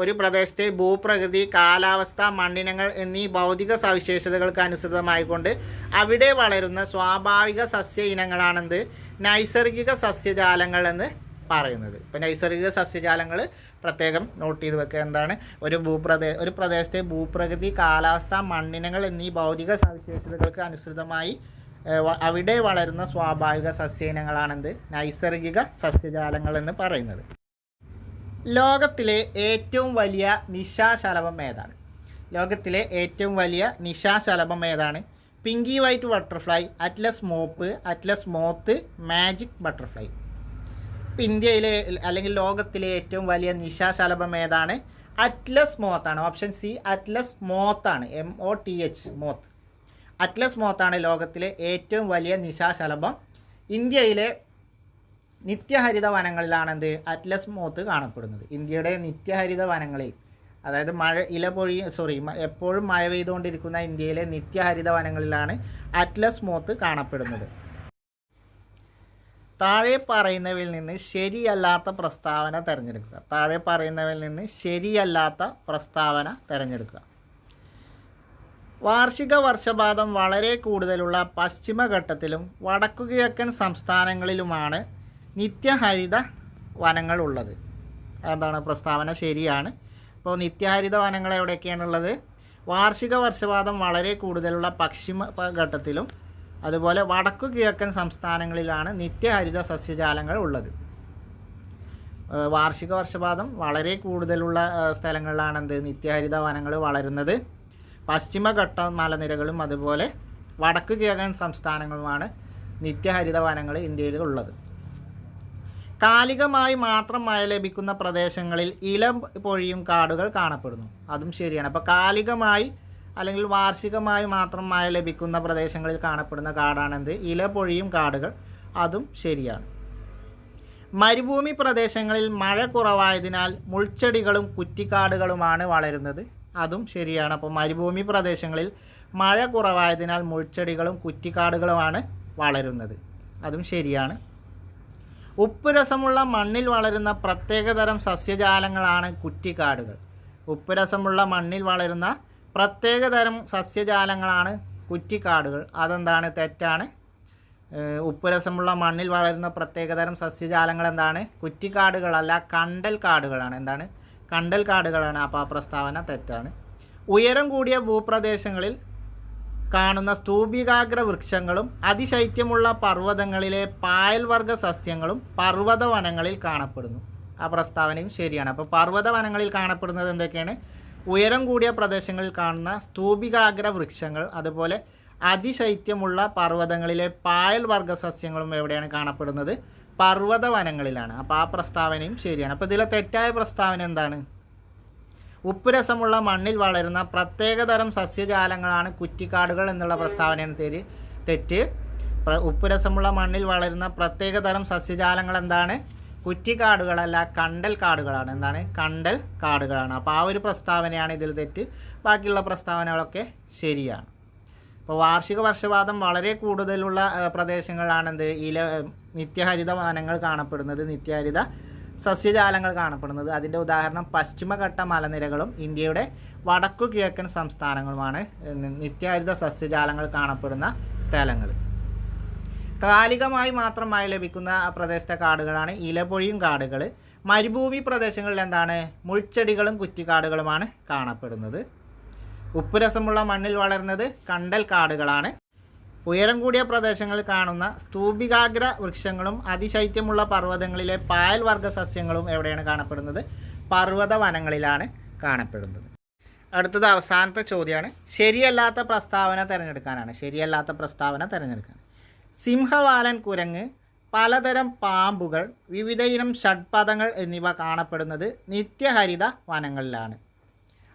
ഒരു പ്രദേശത്തെ ഭൂപ്രകൃതി, കാലാവസ്ഥ, മണ്ണിനങ്ങൾ എന്നീ ഭൗതിക സവിശേഷതകൾക്ക് അനുസൃതമായിക്കൊണ്ട് അവിടെ വളരുന്ന സ്വാഭാവിക സസ്യ ഇനങ്ങളാണെന്ത്? നൈസർഗിക സസ്യജാലങ്ങൾ എന്ന് പറയുന്നത്. ഇപ്പോൾ നൈസർഗിക സസ്യജാലങ്ങൾ പ്രത്യേകം നോട്ട് ചെയ്ത് വെക്കുക. എന്താണ്? ഒരു പ്രദേശത്തെ ഭൂപ്രകൃതി, കാലാവസ്ഥ, മണ്ണിനങ്ങൾ എന്നീ ഭൗതിക സവിശേഷതകൾക്ക് അനുസൃതമായി അവിടെ വളരുന്ന സ്വാഭാവിക സസ്യ ഇനങ്ങളാണെന്ത്? നൈസർഗിക സസ്യജാലങ്ങൾ എന്ന് പറയുന്നത്. ലോകത്തിലെ ഏറ്റവും വലിയ നിശാശലഭം ഏതാണ്? ലോകത്തിലെ ഏറ്റവും വലിയ നിശാശലഭം ഏതാണ്? Pinky white butterfly, atlas mop, atlas moth, magic butterfly. ഇപ്പോൾ ഇന്ത്യയിലെ അല്ലെങ്കിൽ ലോകത്തിലെ ഏറ്റവും വലിയ നിശാശലഭം ഏതാണ്? അറ്റ്ലസ് മോത്താണ്. ഓപ്ഷൻ സി, അറ്റ്ലസ് മോത്താണ്. MOTH, moth. അറ്റ്ലസ് മോത്താണ് ലോകത്തിലെ ഏറ്റവും വലിയ നിശാശലഭം. ഇന്ത്യയിലെ നിത്യഹരിത വനങ്ങളിലാണെന്ത്? അറ്റ്ലസ് മോത്ത് കാണപ്പെടുന്നത്. ഇന്ത്യയുടെ നിത്യഹരിത വനങ്ങളിൽ, അതായത് എപ്പോഴും മഴ പെയ്തുകൊണ്ടിരിക്കുന്ന ഇന്ത്യയിലെ നിത്യഹരിത വനങ്ങളിലാണ് അറ്റ്ലസ് മോത്ത് കാണപ്പെടുന്നത്. താഴെ പറയുന്നവയിൽ നിന്ന് ശരിയല്ലാത്ത പ്രസ്താവന തിരഞ്ഞെടുക്കുക. വാർഷിക വർഷപാതം വളരെ കൂടുതലുള്ള പശ്ചിമഘട്ടത്തിലും വടക്കുകിഴക്കൻ സംസ്ഥാനങ്ങളിലുമാണ് നിത്യഹരിത വനങ്ങൾ ഉള്ളത്. എന്താണ് പ്രസ്താവന? ശരിയാണ്. അപ്പോൾ നിത്യഹരിത വനങ്ങൾ എവിടെയൊക്കെയാണുള്ളത്? വാർഷിക വർഷപാതം വളരെ കൂടുതലുള്ള പശ്ചിമഘട്ടത്തിലും അതുപോലെ വടക്കു കിഴക്കൻ സംസ്ഥാനങ്ങളിലാണ് നിത്യഹരിത സസ്യജാലങ്ങൾ ഉള്ളത്. വാർഷിക വർഷപാതം വളരെ കൂടുതലുള്ള സ്ഥലങ്ങളിലാണ് എന്ത്? നിത്യഹരിത വനങ്ങൾ വളരുന്നത്. പശ്ചിമഘട്ട മലനിരകളും അതുപോലെ വടക്കു കിഴക്കൻ സംസ്ഥാനങ്ങളുമാണ് നിത്യഹരിത വനങ്ങൾ ഇന്ത്യയിൽ ഉള്ളത്. കാലികമായി മാത്രം മഴ ലഭിക്കുന്ന പ്രദേശങ്ങളിൽ ഇളം പൊഴിയും കാടുകൾ കാണപ്പെടുന്നു. അതും ശരിയാണ്. അപ്പോൾ കാലികമായി അല്ലെങ്കിൽ വാർഷികമായി മാത്രം മഴ ലഭിക്കുന്ന പ്രദേശങ്ങളിൽ കാണപ്പെടുന്ന കാടാണെന്ത്? ഇലപൊഴിയും കാടുകൾ. അതും ശരിയാണ്. മരുഭൂമി പ്രദേശങ്ങളിൽ മഴ കുറവായതിനാൽ മുൾച്ചെടികളും കുറ്റിക്കാടുകളുമാണ് വളരുന്നത്. അതും ശരിയാണ്. അപ്പോൾ മരുഭൂമി പ്രദേശങ്ങളിൽ മഴ കുറവായതിനാൽ മുൾച്ചെടികളും കുറ്റിക്കാടുകളുമാണ് വളരുന്നത്. അതും ശരിയാണ്. ഉപ്പുരസമുള്ള മണ്ണിൽ വളരുന്ന പ്രത്യേകതരം സസ്യജാലങ്ങളാണ് കുറ്റിക്കാടുകൾ. ഉപ്പുരസമുള്ള മണ്ണിൽ വളരുന്ന പ്രത്യേകതരം സസ്യജാലങ്ങളാണ് കുറ്റിക്കാടുകൾ. അതെന്താണ്? തെറ്റാണ്. ഉപ്പുരസമുള്ള മണ്ണിൽ വളരുന്ന പ്രത്യേകതരം സസ്യജാലങ്ങൾ എന്താണ്? കുറ്റിക്കാടുകളല്ല, കണ്ടൽ കാടുകളാണ്. എന്താണ്? കണ്ടൽ കാടുകളാണ്. അപ്പോൾ ആ പ്രസ്താവന തെറ്റാണ്. ഉയരം കൂടിയ ഭൂപ്രദേശങ്ങളിൽ കാണുന്ന സ്തൂപികാഗ്ര വൃക്ഷങ്ങളും അതിശൈത്യമുള്ള പർവ്വതങ്ങളിലെ പായൽവർഗ സസ്യങ്ങളും പർവ്വത വനങ്ങളിൽ കാണപ്പെടുന്നു. ആ പ്രസ്താവനയും ശരിയാണ്. അപ്പോൾ പർവ്വത വനങ്ങളിൽ കാണപ്പെടുന്നത് എന്തൊക്കെയാണ്? ഉയരം കൂടിയ പ്രദേശങ്ങളിൽ കാണുന്ന സ്തൂപികാഗ്ര വൃക്ഷങ്ങൾ, അതുപോലെ അതിശൈത്യമുള്ള പർവ്വതങ്ങളിലെ പായൽവർഗ സസ്യങ്ങളും എവിടെയാണ് കാണപ്പെടുന്നത്? പർവ്വത വനങ്ങളിലാണ്. അപ്പോൾ ആ പ്രസ്താവനയും ശരിയാണ്. അപ്പോൾ ഇതിലെ തെറ്റായ പ്രസ്താവന എന്താണ്? ഉപ്പുരസമുള്ള മണ്ണിൽ വളരുന്ന പ്രത്യേകതരം സസ്യജാലങ്ങളാണ് കുറ്റിക്കാടുകൾ എന്നുള്ള പ്രസ്താവനയാണ് തെറ്റ്. ഉപ്പുരസമുള്ള മണ്ണിൽ വളരുന്ന പ്രത്യേകതരം സസ്യജാലങ്ങൾ എന്താണ്? കുറ്റിക്കാടുകളല്ല, കണ്ടൽ കാടുകളാണ്. എന്താണ്? കണ്ടൽ കാടുകളാണ്. അപ്പോൾ ആ ഒരു പ്രസ്താവനയാണ് ഇതിൽ തെറ്റ്. ബാക്കിയുള്ള പ്രസ്താവനകളൊക്കെ ശരിയാണ്. അപ്പോൾ വാർഷിക വർഷപാതം വളരെ കൂടുതലുള്ള പ്രദേശങ്ങളിലാണ് നിത്യഹരിത വനങ്ങൾ കാണപ്പെടുന്നത്. നിത്യഹരിത സസ്യജാലങ്ങൾ കാണപ്പെടുന്നത്. അതിൻ്റെ ഉദാഹരണം പശ്ചിമഘട്ട മലനിരകളും ഇന്ത്യയുടെ വടക്കു കിഴക്കൻ സംസ്ഥാനങ്ങളുമാണ് നിത്യഹരിത സസ്യജാലങ്ങൾ കാണപ്പെടുന്ന സ്ഥലങ്ങൾ. കാലികമായി മാത്രമായി ലഭിക്കുന്ന പ്രദേശത്തെ കാടുകളാണ് ഇലപൊഴിയും കാടുകൾ. മരുഭൂമി പ്രദേശങ്ങളിൽ എന്താണ് മുൾച്ചെടികളും കുറ്റിക്കാടുകളുമാണ് കാണപ്പെടുന്നത്. ഉപ്പുരസമുള്ള മണ്ണിൽ വളരുന്നത് കണ്ടൽ കാടുകളാണ്. ഉയരം കൂടിയ പ്രദേശങ്ങളിൽ കാണുന്ന സ്തൂപികാഗ്ര വൃക്ഷങ്ങളും അതിശൈത്യമുള്ള പർവ്വതങ്ങളിലെ പായൽ വർഗ്ഗ സസ്യങ്ങളും എവിടെയാണ് കാണപ്പെടുന്നത്? പർവ്വത വനങ്ങളിലാണ് കാണപ്പെടുന്നത്. അടുത്തത് അവസാനത്തെ ചോദ്യമാണ്. ശരിയല്ലാത്ത പ്രസ്താവന തിരഞ്ഞെടുക്കാനാണ്. ശരിയല്ലാത്ത പ്രസ്താവന തിരഞ്ഞെടുക്കാൻ. സിംഹവാലൻ കുരങ്ങ്, പലതരം പാമ്പുകൾ, വിവിധയിനം ഷഡ്പദങ്ങൾ എന്നിവ കാണപ്പെടുന്നത് നിത്യഹരിത വനങ്ങളിലാണ്.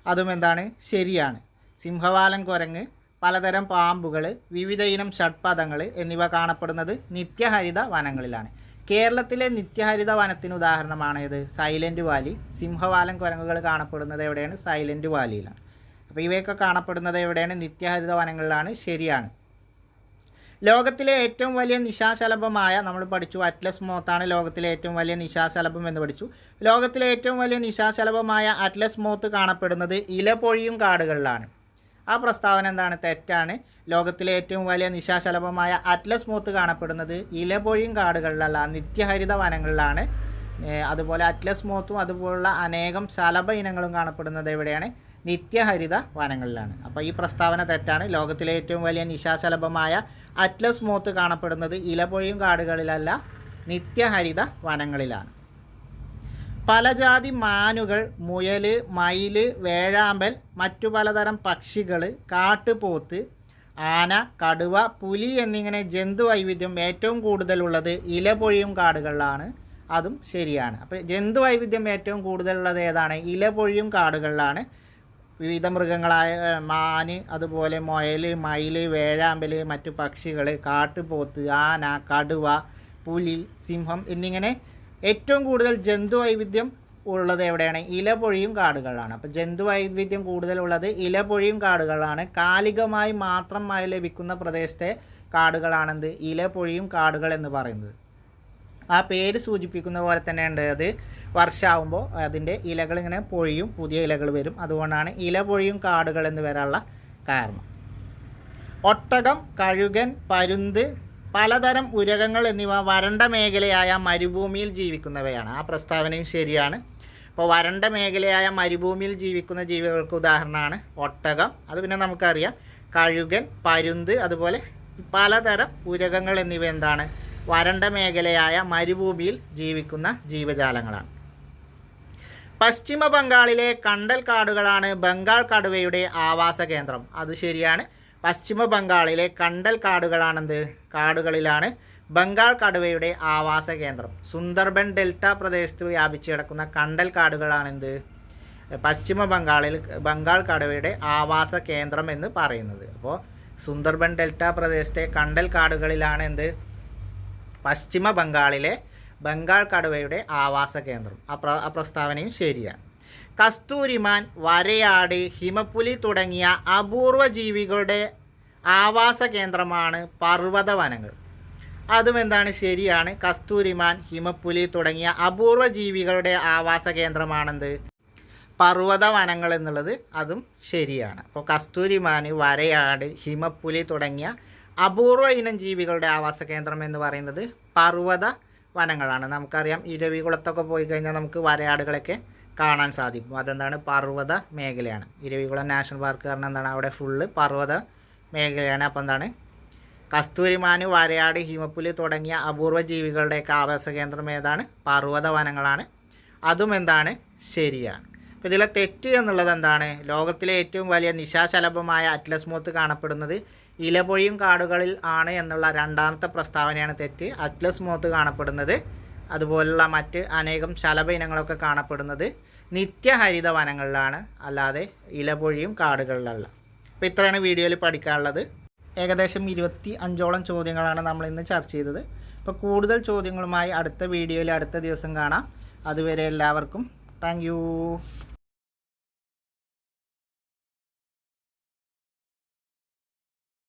അതും എന്താണ്? ശരിയാണ്. സിംഹവാലൻ കുരങ്ങ്, പലതരം പാമ്പുകൾ, വിവിധയിനം ഷഡ്പദങ്ങൾ എന്നിവ കാണപ്പെടുന്നത് നിത്യഹരിത വനങ്ങളിലാണ്. കേരളത്തിലെ നിത്യഹരിത വനത്തിന് ഉദാഹരണമാണ് ഇത് സൈലൻറ്റ് വാലി. സിംഹവാലൻ കുരങ്ങുകൾ കാണപ്പെടുന്നത് എവിടെയാണ്? സൈലൻറ്റ് വാലിയിലാണ്. അപ്പോൾ ഇവയൊക്കെ കാണപ്പെടുന്നത് എവിടെയാണ്? നിത്യഹരിത വനങ്ങളിലാണ്. ശരിയാണ്. ലോകത്തിലെ ഏറ്റവും വലിയ നിശാശലഭമായ നമ്മൾ പഠിച്ചു അറ്റ്ലസ് മോത്താണ് ലോകത്തിലെ ഏറ്റവും വലിയ നിശാശലഭം എന്ന് പഠിച്ചു. ലോകത്തിലെ ഏറ്റവും വലിയ നിശാശലഭമായ അറ്റ്ലസ് മോത്ത് കാണപ്പെടുന്നത് ഇലപൊഴിയും കാടുകളിലാണ്. ആ പ്രസ്താവന എന്താണ്? തെറ്റാണ്. ലോകത്തിലെ ഏറ്റവും വലിയ നിശാശലഭമായ അറ്റ്ലസ് മോത്ത് കാണപ്പെടുന്നത് ഇലപൊഴിയും കാടുകളിലല്ല, നിത്യഹരിത വനങ്ങളിലാണ്. അതുപോലെ അറ്റ്ലസ് മോത്തും അതുപോലുള്ള അനേകം ശലഭ ഇനങ്ങളും കാണപ്പെടുന്നത് എവിടെയാണ്? നിത്യഹരിത വനങ്ങളിലാണ്. അപ്പോൾ ഈ പ്രസ്താവന തെറ്റാണ്. ലോകത്തിലെ ഏറ്റവും വലിയ നിശാശലഭമായ അറ്റ്ലസ് മോത്ത് കാണപ്പെടുന്നത് ഇലപൊഴിയും കാടുകളിലല്ല, നിത്യഹരിത വനങ്ങളിലാണ്. പലജാതി മാനുകൾ, മുയൽ, മയിൽ, വേഴാമ്പൽ, മറ്റു പലതരം പക്ഷികൾ, കാട്ടുപോത്ത്, ആന, കടുവ, പുലി എന്നിങ്ങനെ ജന്തുവൈവിധ്യം ഏറ്റവും കൂടുതലുള്ളത് ഇലപൊഴിയും കാടുകളിലാണ്. അതും ശരിയാണ്. അപ്പോൾ ജന്തുവൈവിധ്യം ഏറ്റവും കൂടുതലുള്ളത് ഏതാണ്? ഇലപൊഴിയും കാടുകളിലാണ്. വിവിധ മൃഗങ്ങളായ മാന്, അതുപോലെ മുയൽ, മയിൽ, വേഴാമ്പൽ, മറ്റു പക്ഷികൾ, കാട്ടുപോത്ത്, ആന, കടുവ, പുലി, സിംഹം എന്നിങ്ങനെ ഏറ്റവും കൂടുതൽ ജന്തുവൈവിധ്യം ഉള്ളത് എവിടെയാണ്? ഇലപൊഴിയും കാടുകളിലാണ്. അപ്പോൾ ജന്തുവൈവിധ്യം കൂടുതലുള്ളത് ഇലപൊഴിയും കാടുകളാണ്. കാലികമായി മാത്രമായി ലഭിക്കുന്ന പ്രദേശത്തെ കാടുകളാണെന്ത്? ഇലപൊഴിയും കാടുകൾ എന്ന് പറയുന്നത്. ആ പേര് സൂചിപ്പിക്കുന്ന പോലെ തന്നെ ഉണ്ട്. അത് വർഷമാകുമ്പോൾ അതിൻ്റെ ഇലകൾ ഇങ്ങനെ പൊഴിയും, പുതിയ ഇലകൾ വരും. അതുകൊണ്ടാണ് ഇലപൊഴിയും കാടുകൾ എന്ന് വരാനുള്ള കാരണം. ഒട്ടകം, കഴുകൻ, പരുന്ത്, പലതരം ഉരകങ്ങൾ എന്നിവ വരണ്ട മേഖലയായ മരുഭൂമിയിൽ ജീവിക്കുന്നവയാണ്. ആ പ്രസ്താവനയും ശരിയാണ്. അപ്പോൾ വരണ്ട മേഖലയായ മരുഭൂമിയിൽ ജീവിക്കുന്ന ജീവികൾക്ക് ഉദാഹരണമാണ് ഒട്ടകം. അത് പിന്നെ നമുക്കറിയാം. കഴുകൻ, പരുന്ത്, അതുപോലെ പലതരം ഉരകങ്ങൾ എന്നിവ എന്താണ്? വരണ്ട മേഖലയായ മരുഭൂമിയിൽ ജീവിക്കുന്ന ജീവജാലങ്ങളാണ്. പശ്ചിമ ബംഗാളിലെ കണ്ടൽ കാടുകളാണ് ബംഗാൾ കടുവയുടെ ആവാസ കേന്ദ്രം. അത് ശരിയാണ്. പശ്ചിമ ബംഗാളിലെ കണ്ടൽ കാടുകളാണെന്ത്? കാടുകളിലാണ് ബംഗാൾ കടുവയുടെ ആവാസ കേന്ദ്രം. സുന്ദർബൻ ഡെൽറ്റ പ്രദേശത്ത് വ്യാപിച്ചു കിടക്കുന്ന കണ്ടൽ കാടുകളാണെന്ത്? പശ്ചിമ ബംഗാളിൽ ബംഗാൾ കടുവയുടെ ആവാസ കേന്ദ്രം എന്ന് പറയുന്നത്. അപ്പോൾ സുന്ദർബൻ ഡെൽറ്റ പ്രദേശത്തെ കണ്ടൽ കാടുകളിലാണ് എന്ത്? പശ്ചിമ ബംഗാളിലെ ബംഗാൾ കടുവയുടെ ആവാസ കേന്ദ്രം. ആ പ്രസ്താവനയും ശരിയാണ്. കസ്തൂരിമാൻ, വരയാട്, ഹിമപ്പുലി തുടങ്ങിയ അപൂർവ ജീവികളുടെ ആവാസ കേന്ദ്രമാണ് പർവ്വത വനങ്ങൾ. അതും എന്താണ്? ശരിയാണ്. കസ്തൂരിമാൻ, ഹിമപ്പുലി തുടങ്ങിയ അപൂർവ ജീവികളുടെ ആവാസ കേന്ദ്രമാണെന്ത്? പർവ്വത വനങ്ങൾ എന്നുള്ളത് അതും ശരിയാണ്. അപ്പോൾ കസ്തൂരിമാൻ, വരയാട്, ഹിമപ്പുലി തുടങ്ങിയ അപൂർവ ഇനം ജീവികളുടെ ആവാസ കേന്ദ്രം എന്ന് പറയുന്നത് പർവ്വത വനങ്ങളാണ്. നമുക്കറിയാം ഇരവികുളത്തൊക്കെ പോയി കഴിഞ്ഞാൽ നമുക്ക് വരയാടുകളൊക്കെ കാണാൻ സാധിക്കും. അതെന്താണ്? പർവ്വത മേഖലയാണ്. ഇരവികുളം നാഷണൽ പാർക്ക് കാരണം എന്താണ്? അവിടെ ഫുള്ള് പർവ്വത മേഖലയാണ്. അപ്പോൾ എന്താണ്? കസ്തൂരിമാൻ, വരയാട്, ഹിമപ്പുലി തുടങ്ങിയ അപൂർവ ജീവികളുടെയൊക്കെ ആവാസ കേന്ദ്രം ഏതാണ്? പർവ്വത വനങ്ങളാണ്. അതും എന്താണ്? ശരിയാണ്. അപ്പോൾ ഇതിലെ തെറ്റ് എന്നുള്ളത് എന്താണ്? ലോകത്തിലെ ഏറ്റവും വലിയ നിശാശലഭമായ അറ്റ്ലസ് മോത്ത് കാണപ്പെടുന്നത് ഇലപൊഴിയും കാടുകളിൽ ആണ് എന്നുള്ള രണ്ടാമത്തെ പ്രസ്താവനയാണ് തെറ്റ്. അറ്റ്ലസ് മോത്ത് കാണപ്പെടുന്നത് അതുപോലുള്ള മറ്റ് അനേകം ശലഭ ഇനങ്ങളൊക്കെ കാണപ്പെടുന്നത് നിത്യഹരിത വനങ്ങളിലാണ്, അല്ലാതെ ഇലപൊഴിയും കാടുകളിലല്ല. അപ്പോൾ ഇത്രയാണ് വീഡിയോയിൽ പഠിക്കാനുള്ളത്. ഏകദേശം 25ഓളം ചോദ്യങ്ങളാണ് നമ്മൾ ഇന്ന് ചർച്ച ചെയ്തത്. അപ്പോൾ കൂടുതൽ ചോദ്യങ്ങളുമായി അടുത്ത വീഡിയോയിൽ അടുത്ത ദിവസം കാണാം. അതുവരെ എല്ലാവർക്കും താങ്ക് യു.